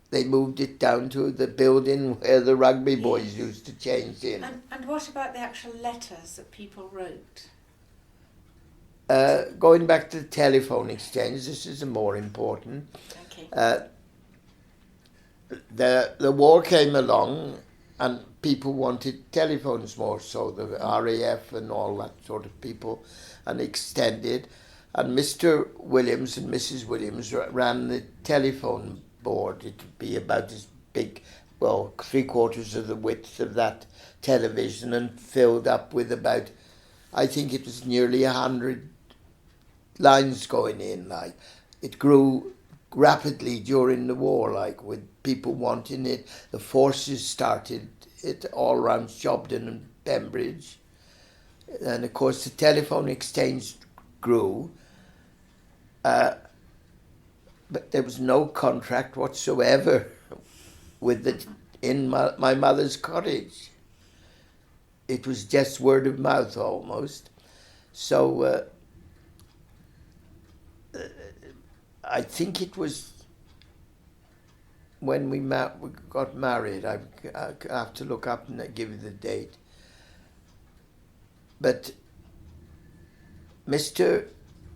they moved it down to the building where the rugby boys used to change in. And what about the actual letters that people wrote? Going back to the telephone exchange, this is more important. Okay. The war came along, and people wanted telephones more, so the RAF and all that sort of people, and extended. And Mr. Williams and Mrs. Williams ran the telephone board. It would be about as big, well, 3/4 of the width of that television, and filled up with about, I think it was nearly 100 lines going in. Like, it grew rapidly during the war, like, with people wanting it. The forces started it all around Shobden and Bembridge, and of course the telephone exchange grew, but there was no contract whatsoever with in my mother's cottage. It was just word of mouth almost. So I think it was when we got married. I have to look up and give you the date. But Mr.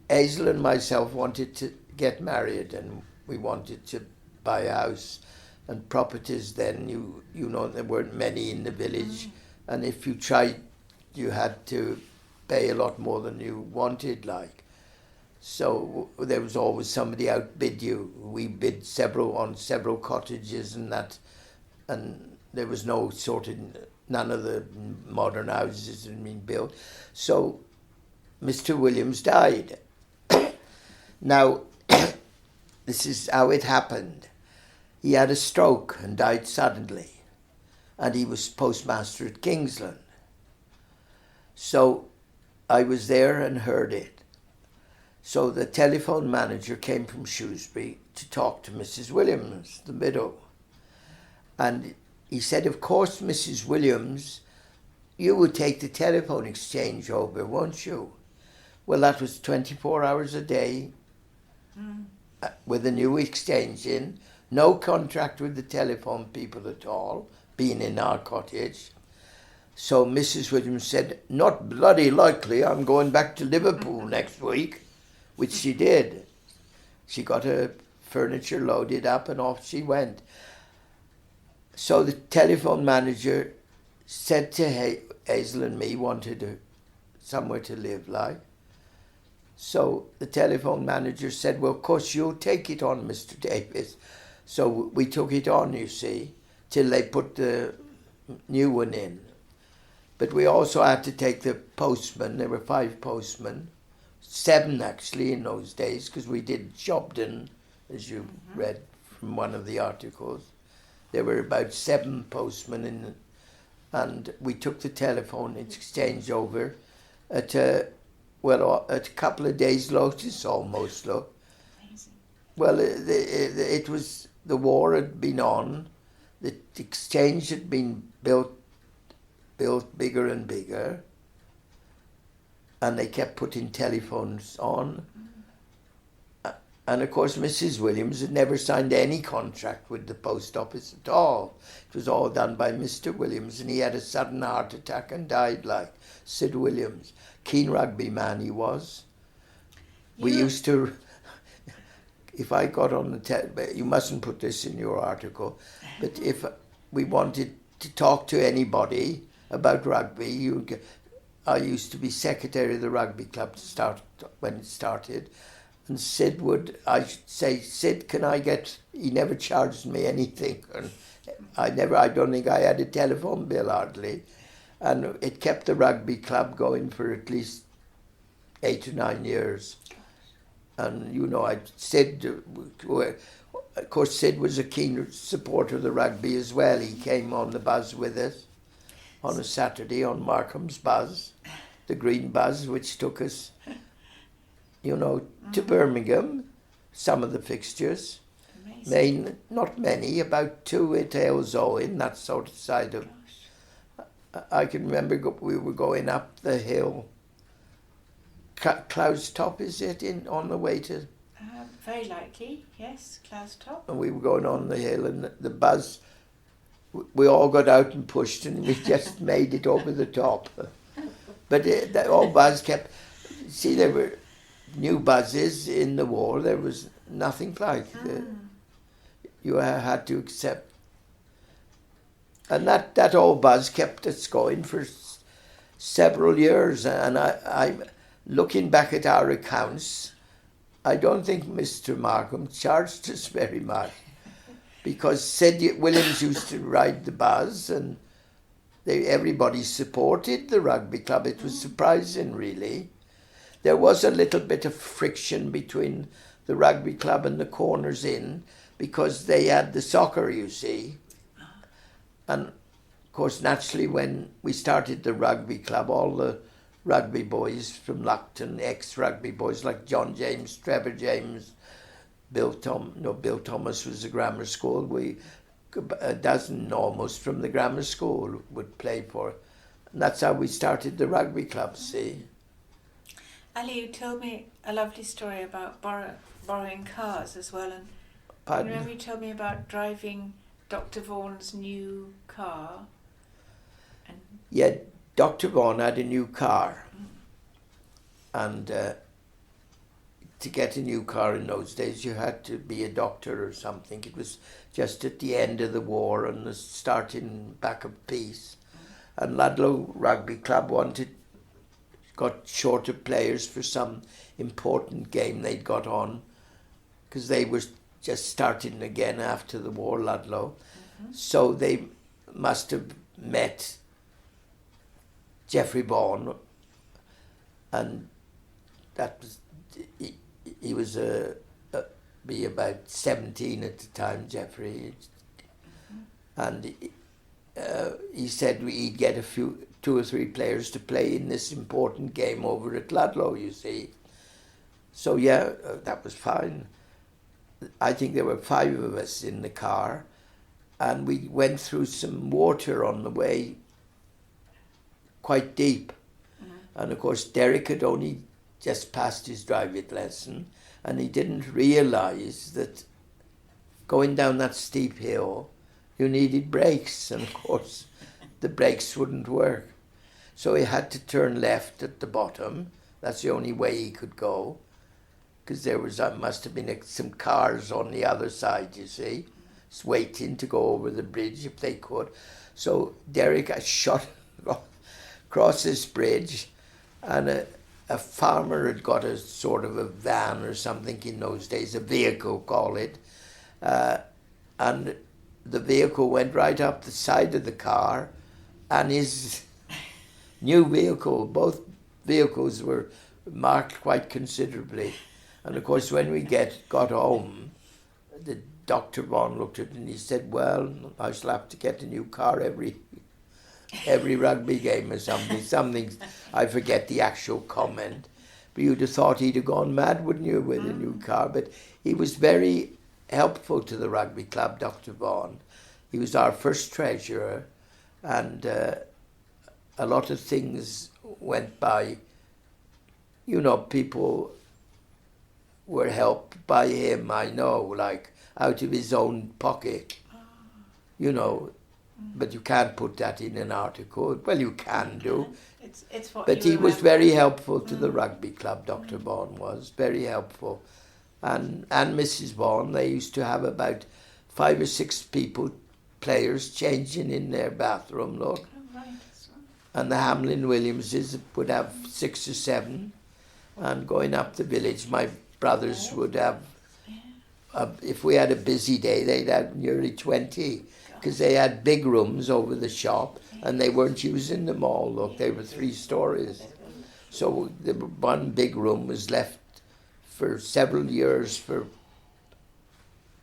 Hazel and myself wanted to get married, and we wanted to buy a house. And properties then, you know, there weren't many in the village, and if you tried, you had to pay a lot more than you wanted, like. So there was always somebody outbid you. We bid on several cottages and that, and there was none of the modern houses had been built. So Mr. Williams died. Now, this is how it happened. He had a stroke and died suddenly, and he was postmaster at Kingsland. So I was there and heard it. So the telephone manager came from Shrewsbury to talk to Mrs. Williams, the widow. And he said, of course, Mrs. Williams, you would take the telephone exchange over, won't you? Well, that was 24 hours a day with a new exchange in, no contract with the telephone people at all, being in our cottage. So Mrs. Williams said, not bloody likely, I'm going back to Liverpool next week. Which she did. She got her furniture loaded up and off she went. So the telephone manager said to Hazel and me, wanted somewhere to live, like. So the telephone manager said, well, of course you'll take it on, Mr. Davies. So we took it on, you see, till they put the new one in. But we also had to take the postman. There were 5 postmen. 7 actually in those days, because we did Shobden, as you read from one of the articles. There were about 7 postmen and we took the telephone exchange over at a couple of days' notice almost. Look. Amazing. Well, it was, the war had been on, the exchange had been built bigger and bigger, and they kept putting telephones on. And of course, Mrs. Williams had never signed any contract with the post office at all. It was all done by Mr. Williams, and he had a sudden heart attack and died, like Sid Williams. Keen rugby man he was. We used to, if I got on the you mustn't put this in your article, but if we wanted to talk to anybody about rugby, I used to be secretary of the Rugby Club when it started. And Sid would, I'd say, Sid, can I get, he never charged me anything. And I don't think I had a telephone bill hardly. And it kept the Rugby Club going for at least 8 or 9 years. And, you know, Sid, of course, Sid was a keen supporter of the rugby as well. He came on the buzz with us on a Saturday on Markham's buzz, the green buzz, which took us, you know, to Birmingham, some of the fixtures. Amazing. Not many, about 2 at Halesowen, that sort of side of. I can remember we were going up the hill. Clouds Top, is it, on the way to? Very likely, yes, Clouds Top. And we were going on the hill, and the buzz, we all got out and pushed, and we just made it over the top. But the old buzz kept, see, there were new buzzes in the war, there was nothing like you had to accept. And that old buzz kept us going for several years, and I'm looking back at our accounts, I don't think Mr. Markham charged us very much, because Sid Williams used to ride the buzz, and everybody supported the rugby club. It was surprising, really. There was a little bit of friction between the rugby club and the Corners Inn, because they had the soccer, you see. And of course, naturally, when we started the rugby club, all the rugby boys from Loughton, ex-rugby boys like John James, Trevor James, Bill Thomas was a grammar school. A dozen almost from the grammar school would play for. And that's how we started the rugby club, see. Ali, you told me a lovely story about borrowing cars as well. And Pardon? remember you told me about driving Dr. Vaughan's new car? And Yeah, Dr. Vaughan had a new car. And to get a new car in those days, you had to be a doctor or something. It was just at the end of the war and the starting back of peace. And Ludlow Rugby Club got short of players for some important game they'd got on, because they were just starting again after the war, Ludlow. So they must have met Geoffrey Vaughan, and that was, he was be about 17 at the time, Geoffrey, and he said he'd get 2 or 3 players to play in this important game over at Ludlow, you see. So yeah, that was fine. I think there were 5 of us in the car, and we went through some water on the way, quite deep. And of course, Derek had only just passed his driving lesson, and he didn't realise that going down that steep hill, you needed brakes, and of course, the brakes wouldn't work. So he had to turn left at the bottom. That's the only way he could go, because there must have been some cars on the other side, you see, just waiting to go over the bridge if they could. So Derek got shot across this bridge, and a farmer had got a sort of a van or something in those days, a vehicle, call it, and the vehicle went right up the side of the car, and his new vehicle, both vehicles were marked quite considerably. And of course, when we got home, the Dr. Vaughan looked at it and he said, well, I shall have to get a new car every every rugby game or something. I forget the actual comment. But you'd have thought he'd have gone mad, wouldn't you, with a new car? But he was very helpful to the rugby club, Dr. Vaughan. He was our first treasurer, and a lot of things went by. You know, people were helped by him, I know, like out of his own pocket. You know, but you can't put that in an article. Well, you can do. It's what But you he was remember. very helpful to the rugby club, Dr. Vaughan was, very helpful. And Mrs. Vaughan, they used to have about 5 or 6 people, players, changing in their bathroom, look. Oh, right. That's right. And the Hamlin Williamses would have 6 or 7. And going up the village, my brothers would have, if we had a busy day, they'd have nearly 20. Because they had big rooms over the shop and they weren't using them all. Look, they were 3 stories. So the one big room was left for several years for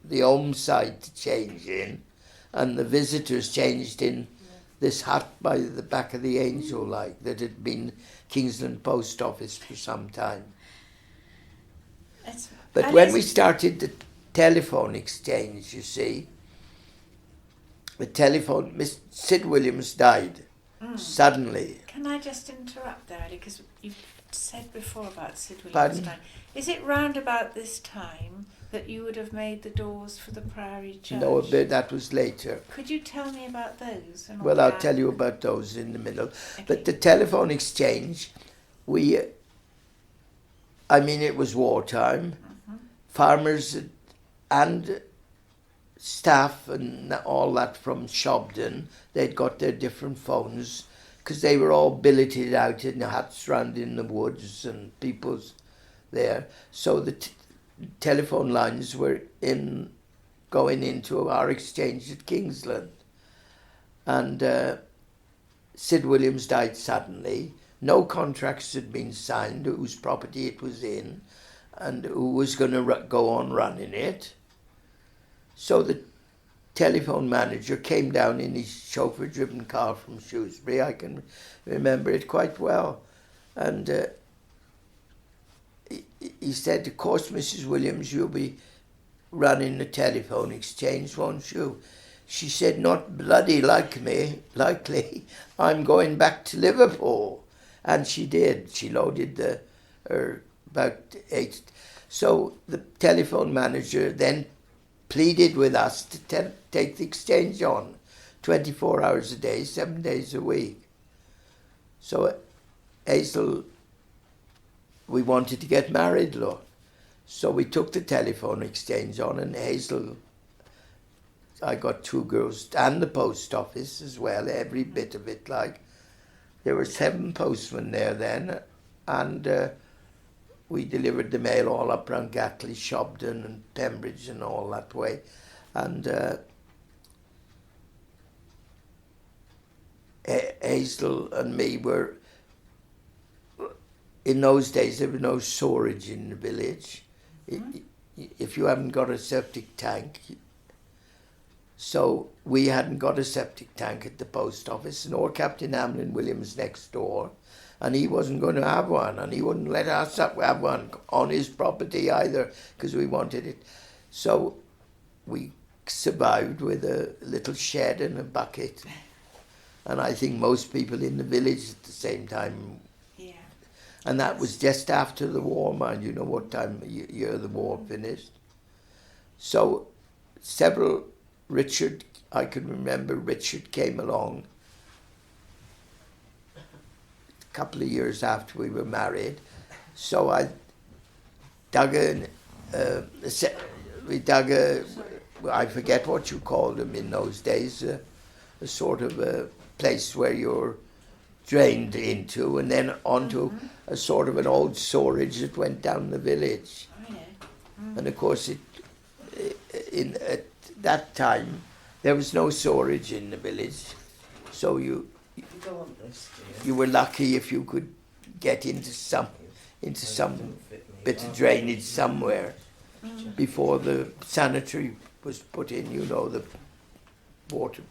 the home side to change in, and the visitors changed in this hut by the back of the Angel, like, that had been Kingsland Post Office for some time. But when we started the telephone exchange, you see, the telephone, Miss Sid Williams died suddenly. Can I just interrupt there, Ali? Because you've said before about Sid Williams Pardon? dying. Is it round about this time that you would have made the doors for the Priory Church? No, that was later. Could you tell me about those? And all Well, I'll that? tell you about those in the middle. Okay. But the telephone exchange, it was wartime. Farmers and staff and all that from Shobden, they'd got their different phones because they were all billeted out in huts round in the woods and people's there. So the telephone lines were going into our exchange at Kingsland. And Sid Williams died suddenly. No contracts had been signed, whose property it was in, and who was going to go on running it. So the telephone manager came down in his chauffeur-driven car from Shrewsbury. I can remember it quite well. And he said, of course, Mrs. Williams, you'll be running the telephone exchange, won't you? She said, not bloody likely. I'm going back to Liverpool. And she did. She loaded her about 8. So the telephone manager then pleaded with us to take the exchange on 24 hours a day, 7 days a week. So Hazel, we wanted to get married, look. So we took the telephone exchange on, and Hazel, I got 2 girls, and the post office as well, every bit of it, like. There were 7 postmen there then, and we delivered the mail all up round Gatley, Shobden and Pembridge and all that way. And Hazel and me were, in those days there was no storage in the village. If you haven't got a septic tank, so we hadn't got a septic tank at the post office, nor Captain Hamlin Williams next door. And he wasn't going to have one, and he wouldn't let us have one on his property either, because we wanted it. So we survived with a little shed and a bucket. And I think most people in the village at the same time. Yeah. And that was just after the war, mind you know what time year the war finished. So I can remember Richard came along a couple of years after we were married. So I dug I forget what you called them in those days, a sort of a place where you're drained into, and then onto a sort of an old storage that went down the village. Oh, yeah. And of course, at that time, there was no storage in the village, so you were lucky if you could get into some bit of drainage somewhere before the sanitary was put in, the water.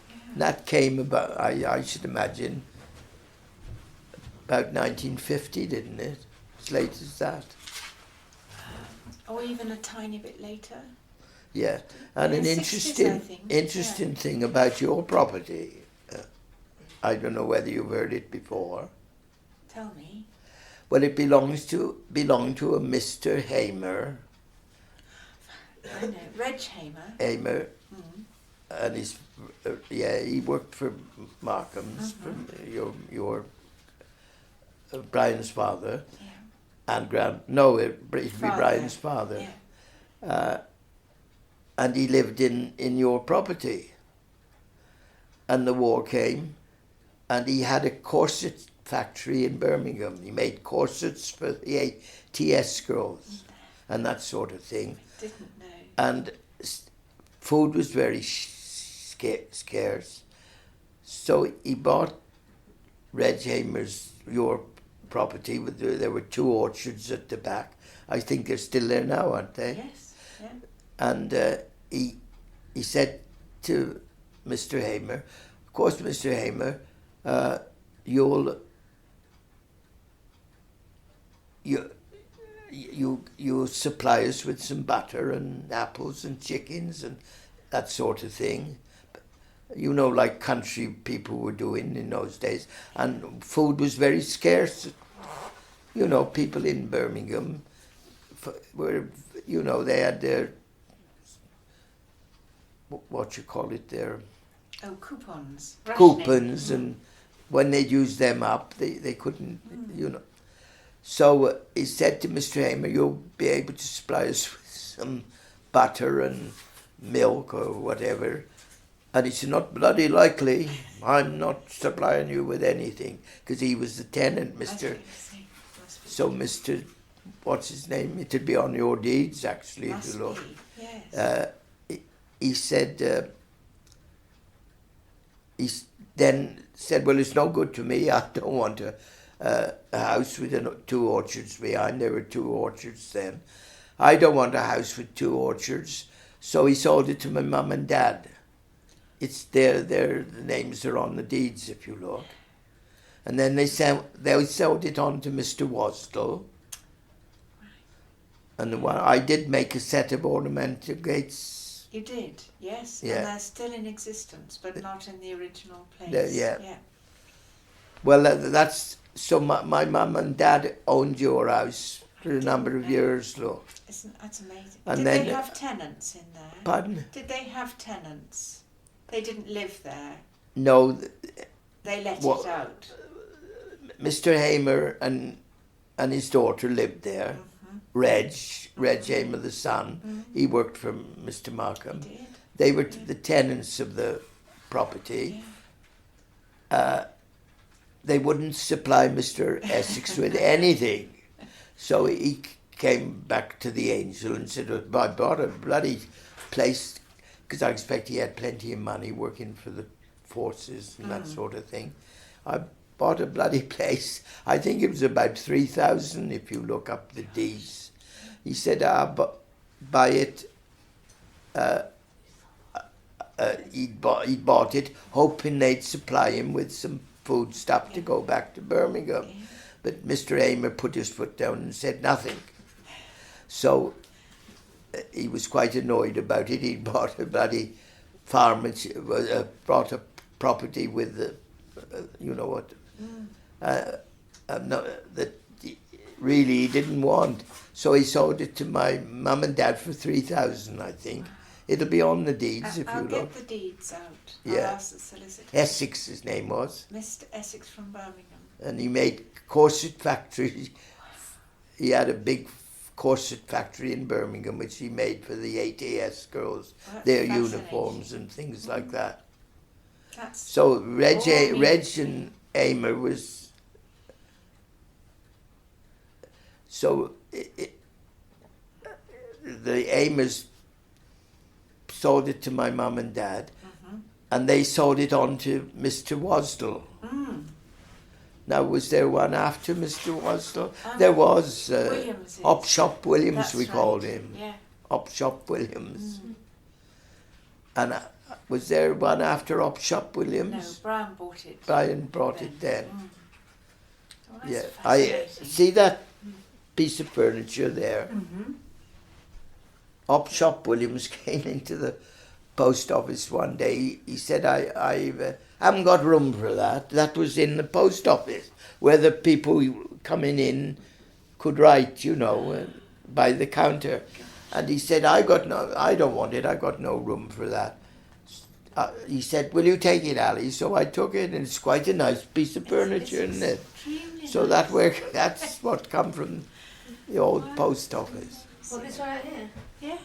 Yeah. That came about, I should imagine, about 1950, didn't it? As late as that. Or even a tiny bit later. Yeah, and In an the 60s, I think. interesting thing about your property, I don't know whether you've heard it before. Tell me. Well, it belonged to a Mr. Hamer. I know. Reg Hamer. Hamer, Mm. and he worked for Markham's, from your Brian's father, Yeah. and it'd be Father. Brian's father. Yeah. And he lived in your property. And the war came, and he had a corset factory in Birmingham. He made corsets for the ATS girls and that sort of thing. I didn't know. And food was very scarce. So he bought Reg Hamer's, your property. There were 2 orchards at the back. I think they're still there now, aren't they? Yes. Yeah. And he said to Mr. Hamer, of course, Mr. Hamer, you'll supply us with some butter and apples and chickens and that sort of thing. You know, like country people were doing in those days. And food was very scarce. You know, people in Birmingham were, you know, they had their, what you call it, their coupons. Coupons, and when they'd use them up, they couldn't, you know. So he said to Mr. Hamer, you'll be able to supply us with some butter and milk or whatever. And he said, not bloody likely. I'm not supplying you with anything. Because he was the tenant, Mr. So Mr. What's his name? It'd be on your deeds, actually, if you look. Yes. He said, he then said, well, it's no good to me. I don't want a house with 2 orchards behind. There were 2 orchards then. I don't want a house with 2 orchards. So he sold it to my mum and dad. It's the names are on the deeds, if you look. And then they sold it on to Mr. Wasdell. And I did make a set of ornamental gates. You did, yes. Yeah. And they're still in existence, but not in the original place. Yeah. Well, that's so. My mum and dad owned your house for a number of years, look. That's amazing. And did then, they have tenants in there? Pardon? Did they have tenants? They didn't live there. No. They let it out. Mr. Hamer and his daughter lived there. Mm-hmm. Reg Hamer, the son. Mm-hmm. He worked for Mr. Markham. He did. They were the tenants of the property. Yeah. They wouldn't supply Mr. Essex with anything. So he came back to the Angel and said, I bought a bloody place, because I expect he had plenty of money working for the forces and that sort of thing. I bought a bloody place. I think it was about 3,000 if you look up the deeds. He said, buy it. He bought it, hoping they'd supply him with some food stuff to go back to Birmingham. But Mr. Hamer put his foot down and said nothing. So he was quite annoyed about it. He bought a bloody farm, brought a property with the, you know what, that really he didn't want. So he sold it to my mum and dad for 3,000, I think. It'll be on the deeds if you look. I'll get the deeds out. Yeah. I'll ask the solicitor. Essex, his name was. Mr. Essex from Birmingham. And he made corset factories. He had a big corset factory in Birmingham which he made for the ATS girls, their uniforms and things like that. That's So Reg and Hamer was... So the Hamers sold it to my mum and dad, and they sold it on to Mr. Wasdell. Now, was there one after Mr. Wasdell? There was Williams Opshop Williams, That's we right. called him. Yeah. Opshop Williams. And Was there one after Upshot No, Williams? Brian bought it. Brian brought it then. Oh, that's Yeah, I fascinating. see that piece of furniture there. Upshot Williams came into the post office one day. He said, I haven't got room for that. That was in the post office where the people coming in could write, you know, by the counter. And he said, I don't want it. I got no room for that. He said, will you take it, Ali? So I took it, and it's quite a nice piece of furniture, isn't it? So nice. that's what come from the old post office. Well, this one out here. Yeah.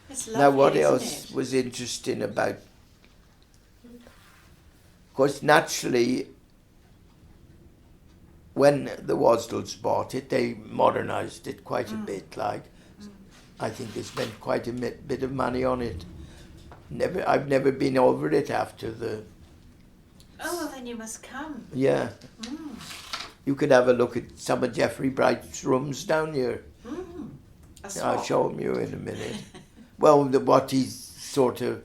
It's lovely, Now, what isn't else it? was interesting about? Of course, naturally, when the Wasdals bought it, they modernised it quite a bit. Like, I think they spent quite a bit of money on it. I've never been over it after the. Oh, well, then you must come. Yeah, you could have a look at some of Geoffrey Bright's rooms down here. I'll show them you in a minute. Well, what he's sort of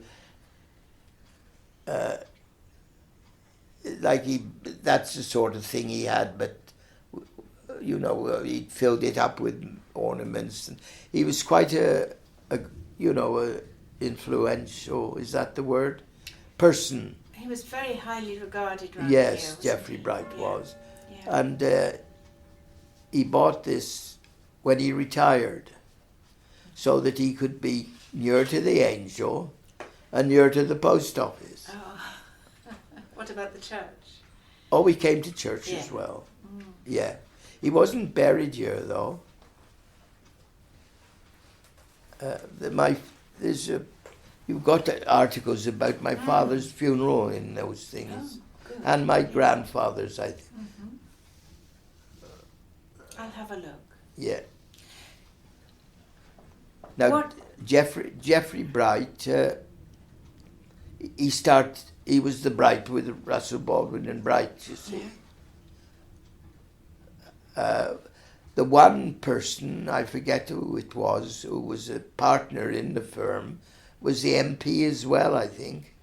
that's the sort of thing he had, but you know, he filled it up with ornaments, and he was quite a influential, is that the word? Person. He was very highly regarded around Yes, here, wasn't Geoffrey he? Bright Yeah. was. Yeah. And he bought this when he retired, so that he could be near to the Angel and near to the post office. Oh. What about the church? Oh, he came to church Yeah. as well. Yeah. He wasn't buried here, though. You've got articles about my father's funeral in those things, Good. and my grandfather's, I think. I'll have a look. Yeah. Now, What- Geoffrey Bright, he was the Bright with Russell Baldwin and Bright, you see. The one person, I forget who it was, who was a partner in the firm, was the MP as well, I think.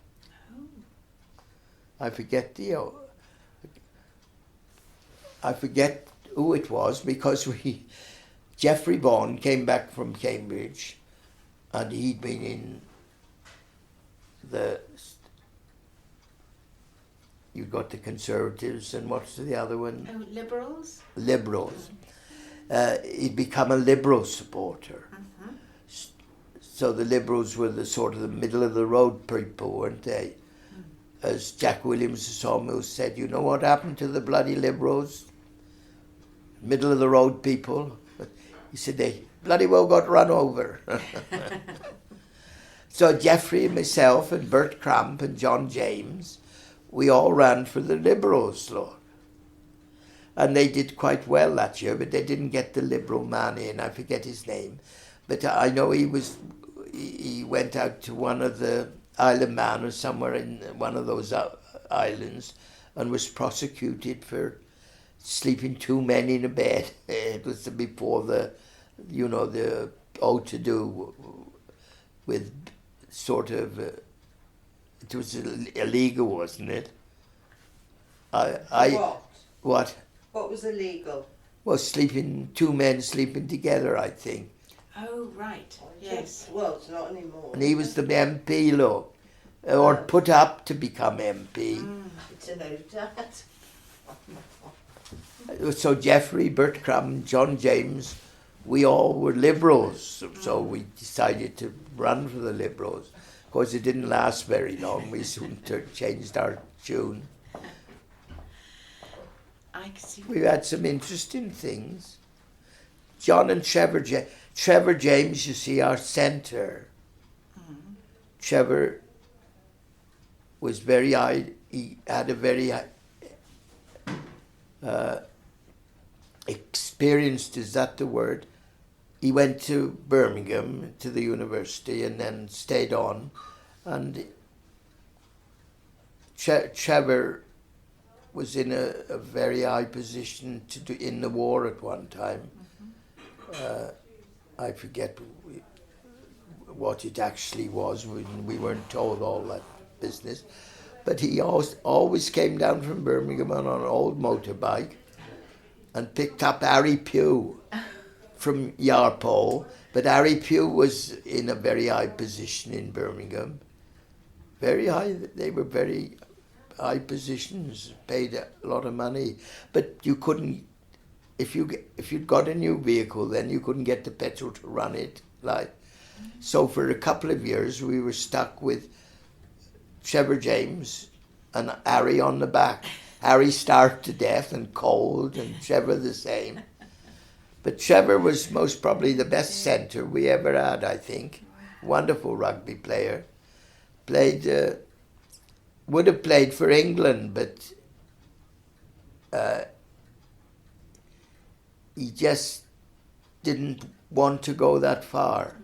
I forget who it was, because Geoffrey Vaughan came back from Cambridge, and he'd been in you got the Conservatives, and what's the other one? Oh, Liberals? Liberals. He'd become a Liberal supporter. So the Liberals were the sort of the middle of the road people, weren't they? As Jack Williams of Sawmill said, you know what happened to the bloody Liberals? Middle of the road people. He said they bloody well got run over. So Geoffrey and myself and Bert Cramp and John James, we all ran for the Liberals, Lord. And they did quite well that year, but they didn't get the Liberal man in. I forget his name. But I know he went out to one of the Isle of Man or somewhere in one of those islands and was prosecuted for sleeping two men in a bed. It was before the to-do with sort of, it was illegal, wasn't it? What? What was illegal? Well, two men sleeping together, I think. Oh, right. Yes. Well, it's not anymore. And he was the MP, look, or put up to become MP. It's a no doubt. So Geoffrey, Bert Crum, John James, we all were Liberals, so we decided to run for the Liberals. Of course, it didn't last very long. We soon changed our tune. I can see. We've had some interesting things. John and Trevor James, you see, our centre. Trevor was very high. He had a very experienced, is that the word? He went to Birmingham, to the university, and then stayed on. And Trevor was in a very high position in the war at one time. I forget what it actually was. We weren't told all that business. But he always came down from Birmingham on an old motorbike and picked up Harry Pugh from Yarpole. But Harry Pugh was in a very high position in Birmingham. Very high. They were very high positions, paid a lot of money. But you couldn't, if you'd got a new vehicle, then you couldn't get the petrol to run it. So for a couple of years, we were stuck with Trevor James and Harry on the back. Harry starved to death and cold, and Trevor the same. But Trevor was most probably the best centre we ever had, I think. Wonderful rugby player. Would have played for England, but he just didn't want to go that far.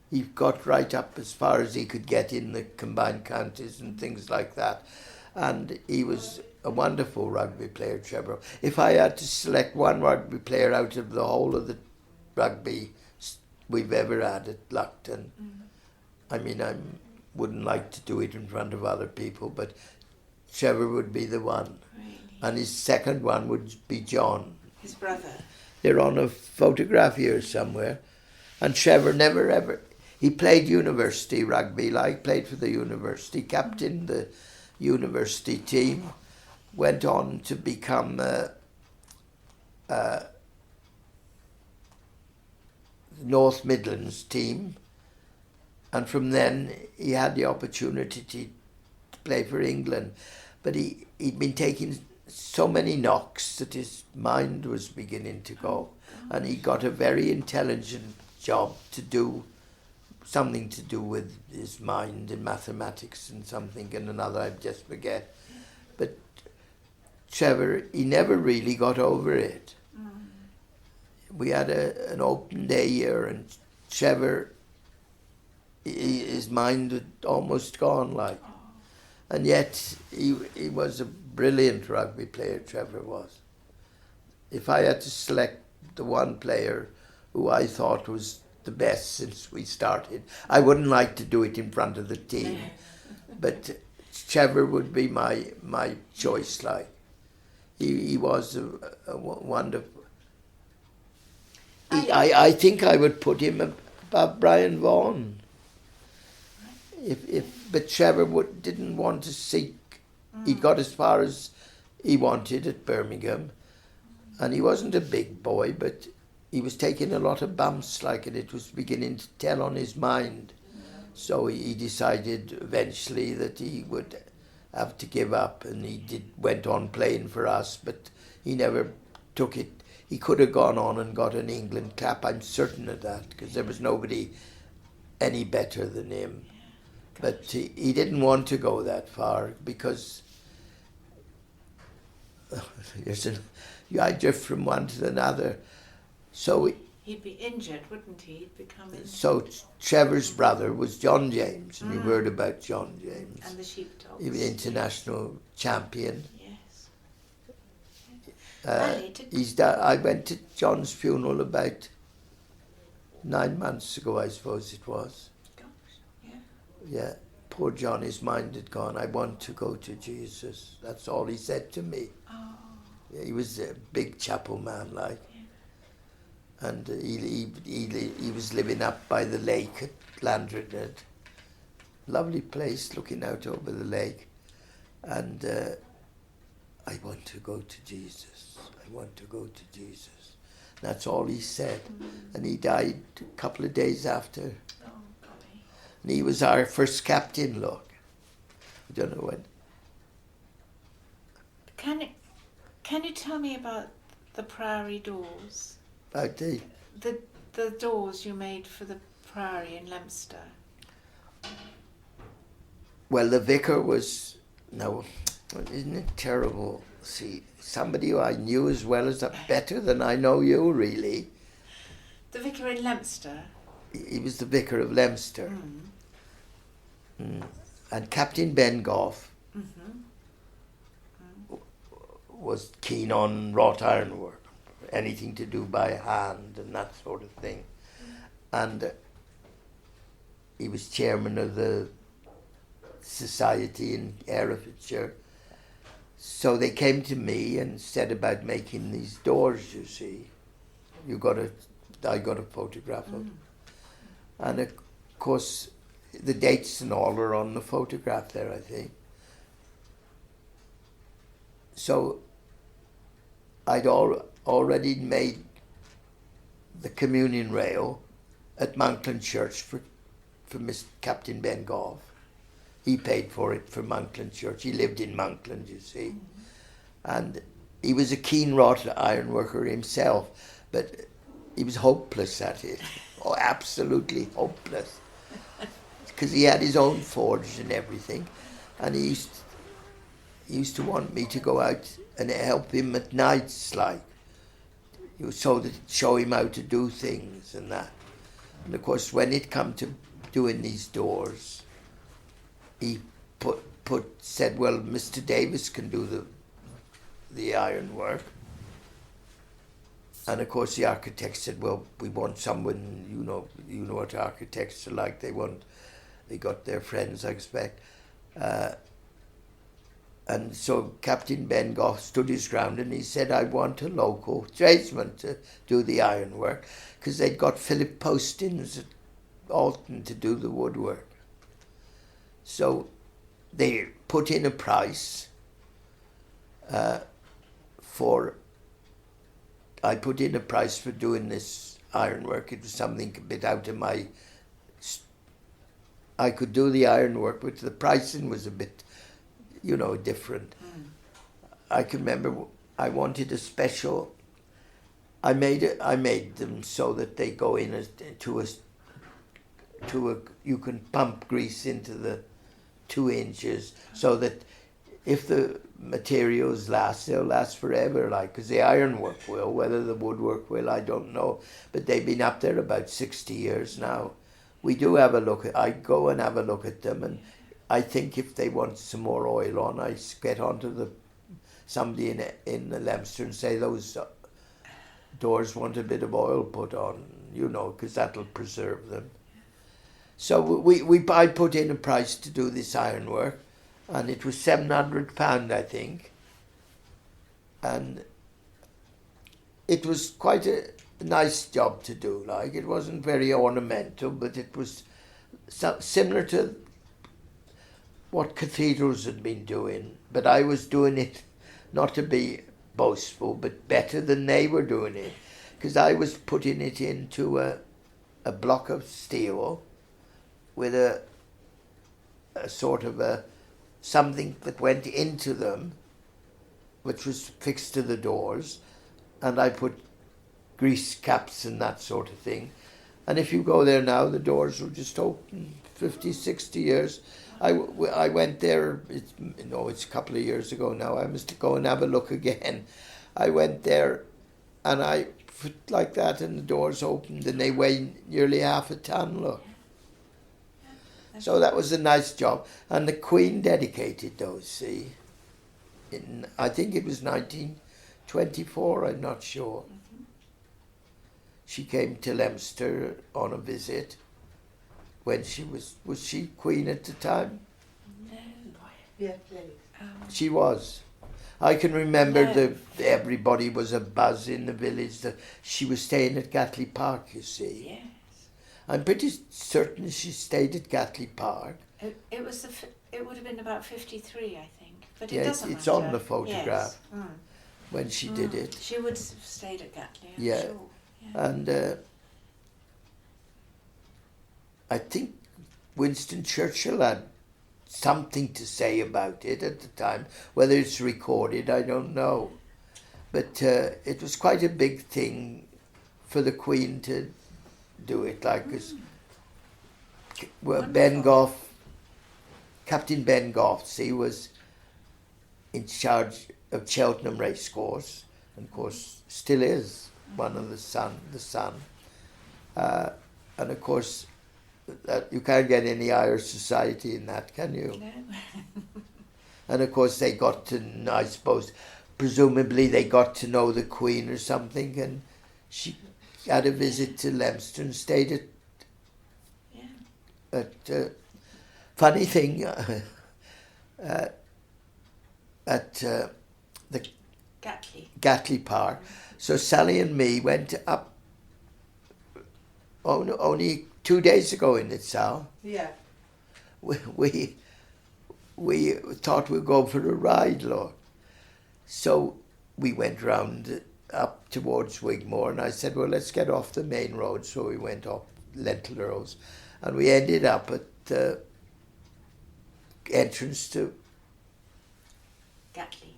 He got right up as far as he could get in the combined counties and things like that. And he was a wonderful rugby player, Trevor. If I had to select one rugby player out of the whole of the rugby we've ever had at Loughton, I mean, I wouldn't like to do it in front of other people, but Trevor would be the one. Really? And his second one would be John. His brother. They're on a photograph here somewhere. And Trevor never ever... He played university rugby, played for the university, captained the university team, went on to become North Midlands team, and from then he had the opportunity to play for England. But he'd been taking so many knocks that his mind was beginning to go, and he got a very intelligent job to do, something to do with his mind in mathematics and something and another, I just forget. But Trevor, he never really got over it. We had an open day here, and Trevor, his mind had almost gone, and yet he was a brilliant rugby player, Trevor was. If I had to select the one player who I thought was the best since we started, I wouldn't like to do it in front of the team, but Trevor would be my choice. He was a wonderful. I think I would put him above Brian Vaughan. But Trevor didn't want to seek. He got as far as he wanted at Birmingham, and he wasn't a big boy, but he was taking a lot of bumps, and it was beginning to tell on his mind. So he decided eventually that he would have to give up, and went on playing for us, but he never took it. He could have gone on and got an England cap, I'm certain of that, because there was nobody any better than him. But he didn't want to go that far, because I drift from one to another. So he'd be injured, wouldn't he? He'd become injured. So Trevor's brother was John James, and you've heard about John James. And the sheepdogs. He was international champion. Yes. I went to John's funeral about 9 months ago, I suppose it was. Gosh, yeah. Yeah, poor John, his mind had gone. I want to go to Jesus. That's all he said to me. Oh. Yeah, he was a big chapel man, and he was living up by the lake at Landred. Lovely place, looking out over the lake. And I want to go to Jesus. I want to go to Jesus. That's all he said. And he died a couple of days after. Oh, golly. And he was our first captain, look. I don't know when. Can you tell me about the Priory doors? About The doors you made for the Priory in Leominster. Well, the vicar was... No, isn't it terrible? See, somebody who I knew as well as better than I know you, really. The vicar in Leominster? He was the vicar of Leominster. And Captain Ben Goff was keen on wrought iron work, anything to do by hand and that sort of thing. And he was chairman of the society in Herefordshire. So they came to me and said about making these doors, you see. I got a photograph of. And of course, the dates and all are on the photograph there, I think. So I'd already made the communion rail at Monkland Church for Captain Ben Goff. He paid for it for Monkland Church. He lived in Monkland, you see. And he was a keen wrought iron worker himself, but he was hopeless at it. Oh, absolutely hopeless. Because he had his own forge and everything. And he used to want me to go out and help him at nights, like, so that show him how to do things and that. And of course, when it come to doing these doors, he said, well, Mr. Davis can do the iron work. And of course, the architect said, well, we want someone, you know what architects are like. They got their friends, I expect. And so Captain Ben Goff stood his ground and he said, I want a local tradesman to do the iron work, because they'd got Philip Postins at Alton to do the woodwork. So they put in a price I put in a price for doing this ironwork. It was something a bit out of my... I could do the ironwork, but the pricing was a bit, different. I can remember I wanted a special... I made them so that they go in you can pump grease into the 2 inches, so that if the materials last, they'll last forever, because the ironwork will. Whether the woodwork will, I don't know. But they've been up there about 60 years now. We do have a look I go and have a look at them, and I think if they want some more oil on, I get onto somebody in Leominster and say those doors want a bit of oil put on, because that'll preserve them. So I put in a price to do this ironwork, and it was £700, I think. And it was quite a nice job to do. It wasn't very ornamental, but it was similar to what cathedrals had been doing. But I was doing it not to be boastful, but better than they were doing it, because I was putting it into a block of steel with a sort of something that went into them, which was fixed to the doors, and I put grease caps and that sort of thing. And if you go there now, the doors were just open 50, 60 years. I went there, it's a couple of years ago now, I must go and have a look again. I went there and I put like that and the doors opened and they weigh nearly half a ton, look. So that was a nice job. And the Queen dedicated those, see. I think it was 1924, I'm not sure. She came to Leominster on a visit when she was she Queen at the time? No. Yeah, please. She was. I can remember everybody was a buzz in the village. She was staying at Gatley Park, you see. Yes. I'm pretty certain she stayed at Gatley Park. It would have been about 53, I think. But Yeah, it doesn't it's matter. on the photograph. Yes. When she did it. She would have stayed at Gatley, I'm Yeah. sure. Yeah. And I think Winston Churchill had something to say about it at the time. Whether it's recorded, I don't know. But it was quite a big thing for the Queen to do it, because Ben Goff, Captain Ben Goff, see, was in charge of Cheltenham Racecourse, and of course still is one of the son. And of course, you can't get any Irish society in that, can you? No. And of course they got to, I suppose, presumably they got to know the Queen or something, and she had a visit to Leominster and stayed But funny thing, at the Gatley Park, so Sally and me went up only 2 days ago in it, Sal. Yeah. We thought we'd go for a ride, Lord. So we went round up towards Wigmore, and I said, well, let's get off the main road. So we went up Lentil Roads, and we ended up at the entrance to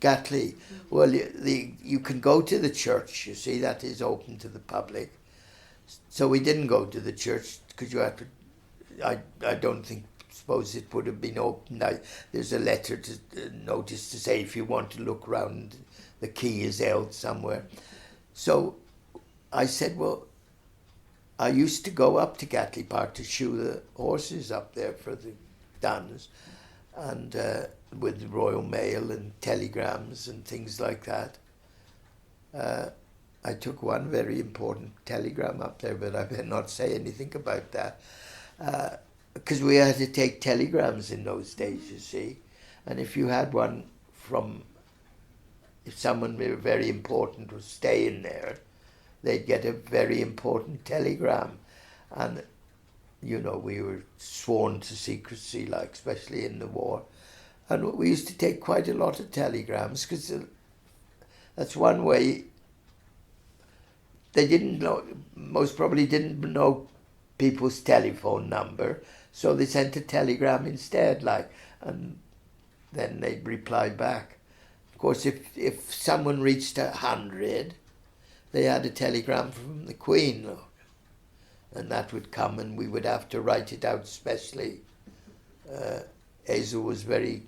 Gatley. Well, you can go to the church, you see, that is open to the public. So we didn't go to the church because you have to, I don't suppose it would have been open. There's a letter to notice to say if you want to look round, the key is held somewhere. So I said, well, I used to go up to Gatley Park to shoe the horses up there for the Duns, and with the Royal Mail and telegrams and things like that. I took one very important telegram up there, but I better not say anything about that. Because we had to take telegrams in those days, you see. And if you had one if someone very important was staying there, they'd get a very important telegram. And, you know, we were sworn to secrecy, like, especially in the war. And we used to take quite a lot of telegrams, because that's one way. They didn't know, most probably didn't know people's telephone number, so they sent a telegram instead, like, and then they'd reply back. Of course, if someone reached 100, they had a telegram from the Queen, look, and that would come, and we would have to write it out specially. Hazel was very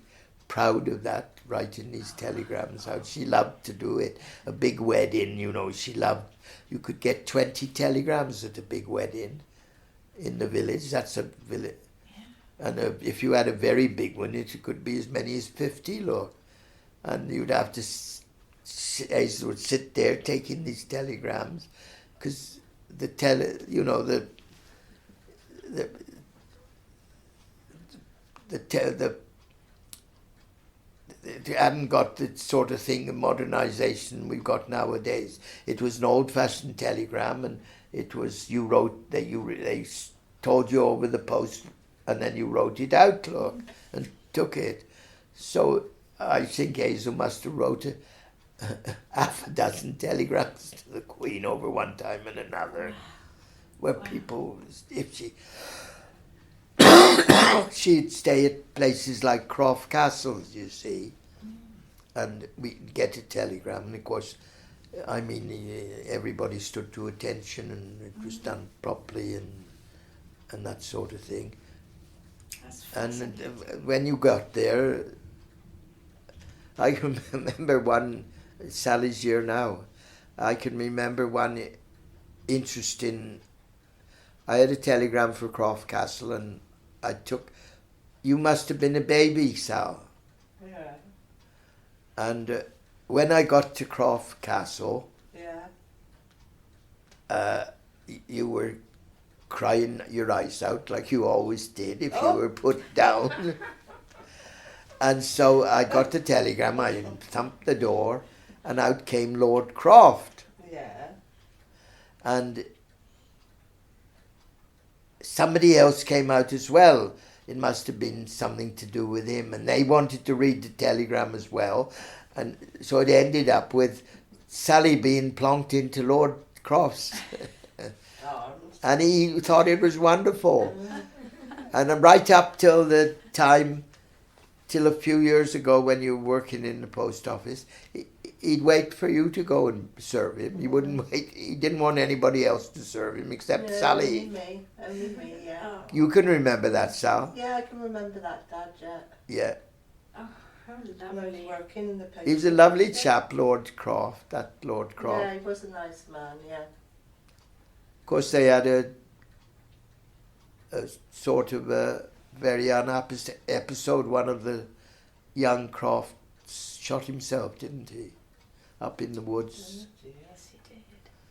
proud of that, writing these telegrams out. She loved to do it. A big wedding, you know, she loved. You could get 20 telegrams at a big wedding in the village. That's a village. Yeah. And if you had a very big one, it could be as many as 50, look. And you'd have to, Hazel would sit there taking these telegrams, because the they hadn't got the sort of thing of modernisation we've got nowadays. It was an old-fashioned telegram, and it was, you wrote, they told you over the post, and then you wrote it out, look, and took it. So I think Hazel must have wrote half a dozen telegrams to the Queen over one time and another, where people, if she'd stay at places like Croft Castles, you see, and we'd get a telegram, and of course, I mean, everybody stood to attention, and it was done properly, and that sort of thing. And when you got there, I can remember one, Sally's year now, I can remember one interesting, I had a telegram for Croft Castle, and you must have been a baby, Sal. Yeah. And when I got to Croft Castle, you were crying your eyes out like you always did if you were put down. And so I got the telegram, I thumped the door, and out came Lord Croft. Yeah. And somebody else came out as well. It must have been something to do with him, and they wanted to read the telegram as well. And so it ended up with Sally being plonked into Lord Croft's. And he thought it was wonderful. And right up till the time, till a few years ago when you were working in the post office, he'd wait for you to go and serve him. He wouldn't wait. He didn't want anybody else to serve him except Sally. Only me, yeah. Oh. You can remember that, Sal? Yeah, I can remember that, Dad, yeah. Yeah. Oh, how I was lovely. working in the post. He was a lovely chap, Lord Croft, that Lord Croft. Yeah, he was a nice man, yeah. Of course, they had a sort of a very unhappy episode. One of the young Crofts shot himself, didn't he? Up in the woods. Yes, he did.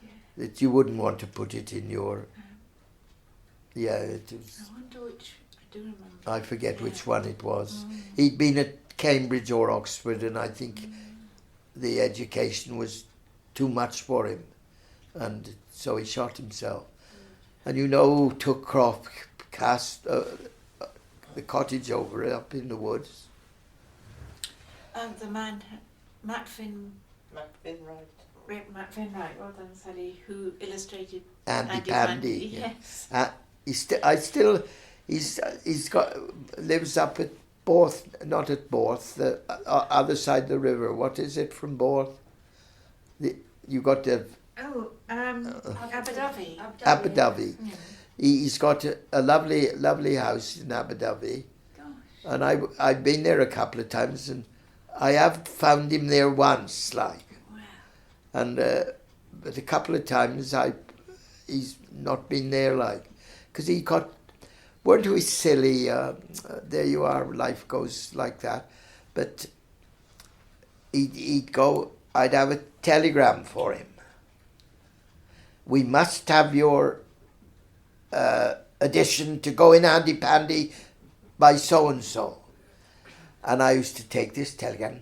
Yeah. That you wouldn't want to put it in your... Yeah, it was... I wonder which... do remember. I forget which one it was. He'd been at Cambridge or Oxford, and I think the education was too much for him, and so he shot himself. And you know who took the cottage over it up in the woods? The man, Matt Finn. Matt Finwright. Matt Finwright, well done, Sally, who illustrated Andy Pandy. Yes. He's lives up at Borth, not at Borth, the other side of the river. What is it from Borth? You got the Oh, Abu Dhabi. Abu Dhabi. Yeah. He's got a lovely house in Abu Dhabi. Gosh. And I've been there a couple of times, and I have found him there once, like. Wow. And but a couple of times he's not been there, like, because he got, weren't we silly? There you are, life goes like that. But he'd go, I'd have a telegram for him. We must have your edition to go in handy pandy by so and so. And I used to take this telegram.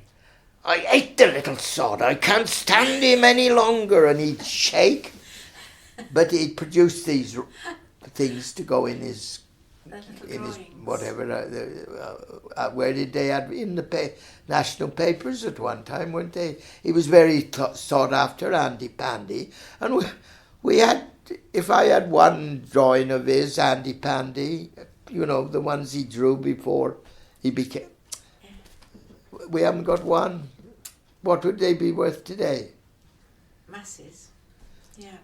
I hate the little sod. I can't stand him any longer. And he'd shake. But he'd produce these things to go in his whatever. Where did they have in the national papers at one time, weren't they? He was very sought after, Andy Pandy. And we had, if I had one drawing of his, Andy Pandy, you know, the ones he drew before he became. We haven't got one. What would they be worth today? Masses. Yeah.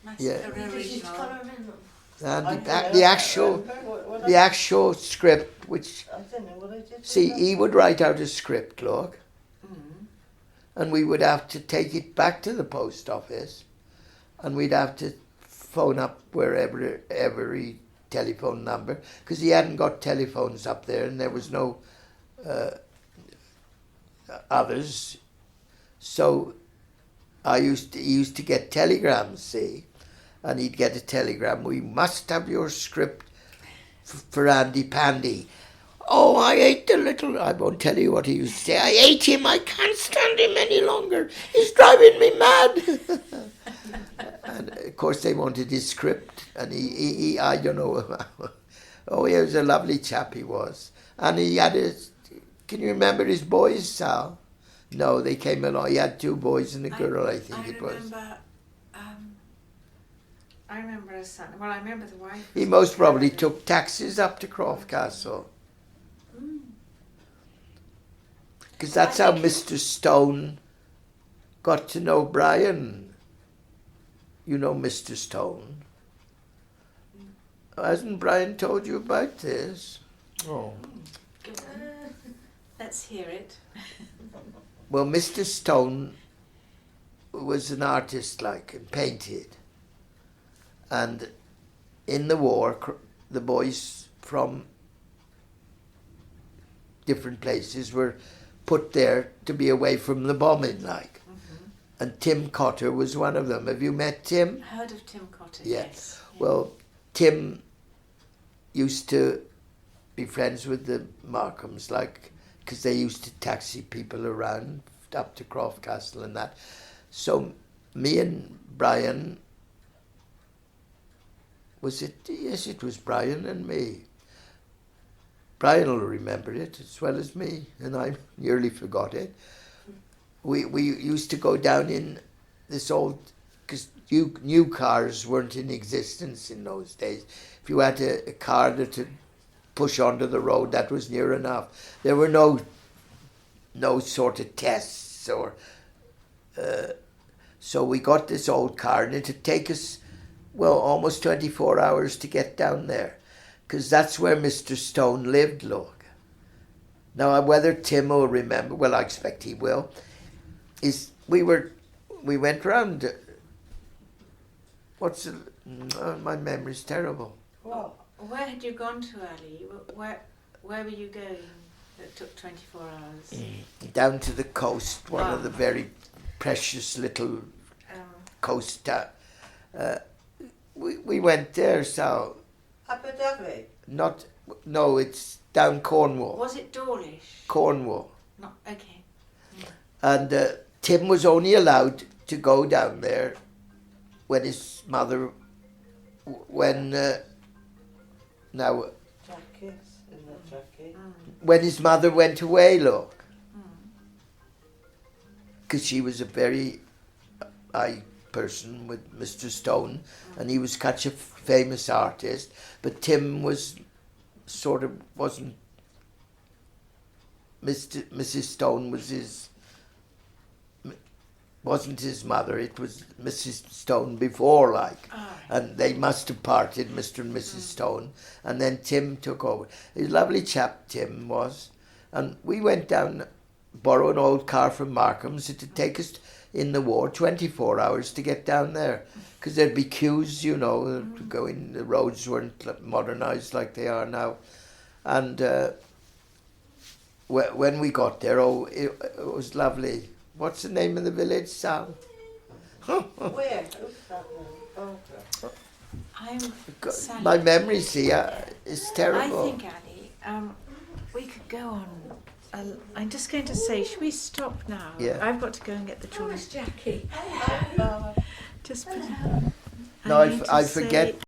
Masses. Yeah. Original. The actual script, which I don't know what I did. see, he would write out a script, look, and we would have to take it back to the post office, and we'd have to phone up wherever every telephone number, because he hadn't got telephones up there, and there was no others. So he used to get telegrams, see, and he'd get a telegram, we must have your script for Andy Pandy. Oh, I hate the little, I won't tell you what he used to say, I hate him, I can't stand him any longer, he's driving me mad. And of course they wanted his script, and he I don't know, oh, he was a lovely chap, he was. And he had can you remember his boys, Sal? No, they came along, he had 2 boys and a girl, I think it was. I remember a son. Well, I remember the wife. He most probably took taxis up to Croft Castle. Because that's how Mr. Stone got to know Brian. You know Mr. Stone. Hasn't Brian told you about this? Oh. Let's hear it. Well, Mr. Stone was an artist, like, and painted. And in the war, the boys from different places were put there to be away from the bombing, like. And Tim Cotter was one of them. Have you met Tim? I heard of Tim Cotter, Yeah. yes. Well, Tim used to be friends with the Markhams, like, because they used to taxi people around up to Croft Castle and that. So me and Brian, was it? Yes, it was Brian and me. Brian will remember it as well as me, and I nearly forgot it. We used to go down in this old, because new cars weren't in existence in those days. If you had a car to push onto the road, that was near enough. There were no sort of tests or. So we got this old car, and it'd take us, well, almost 24 hours to get down there, because that's where Mr. Stone lived, look. Now, whether Tim will remember, well, I expect he will, is we went round, my memory's terrible. Well, Where had you gone to, Ali? Where were you going that took 24 hours? Down to the coast, one of the very precious little coast. We went there, so. Abu Dhabi. No, it's down Cornwall. Was it Dawlish? Cornwall. Not okay. And Tim was only allowed to go down there when his mother, when his mother went to Waylock. Because she was a very high person with Mr. Stone, and he was such a famous artist, but Tim was wasn't. Mrs. Stone wasn't his mother. It was Mrs. Stone before, and they must have parted, Mr. and Mrs. Stone, and then Tim took over. He's a lovely chap, Tim was, and we went down, borrow an old car from Markham's. It'd take us in the war 24 hours to get down there, because there'd be queues, to go in. The roads weren't modernised like they are now, and when we got there, it was lovely. What's the name of the village, Sal? Where? My memory, is terrible. I think, Ali, we could go on. I'm just going to say, should we stop now? Yeah. I've got to go and get the children. Jackie? Just put. No, I forget.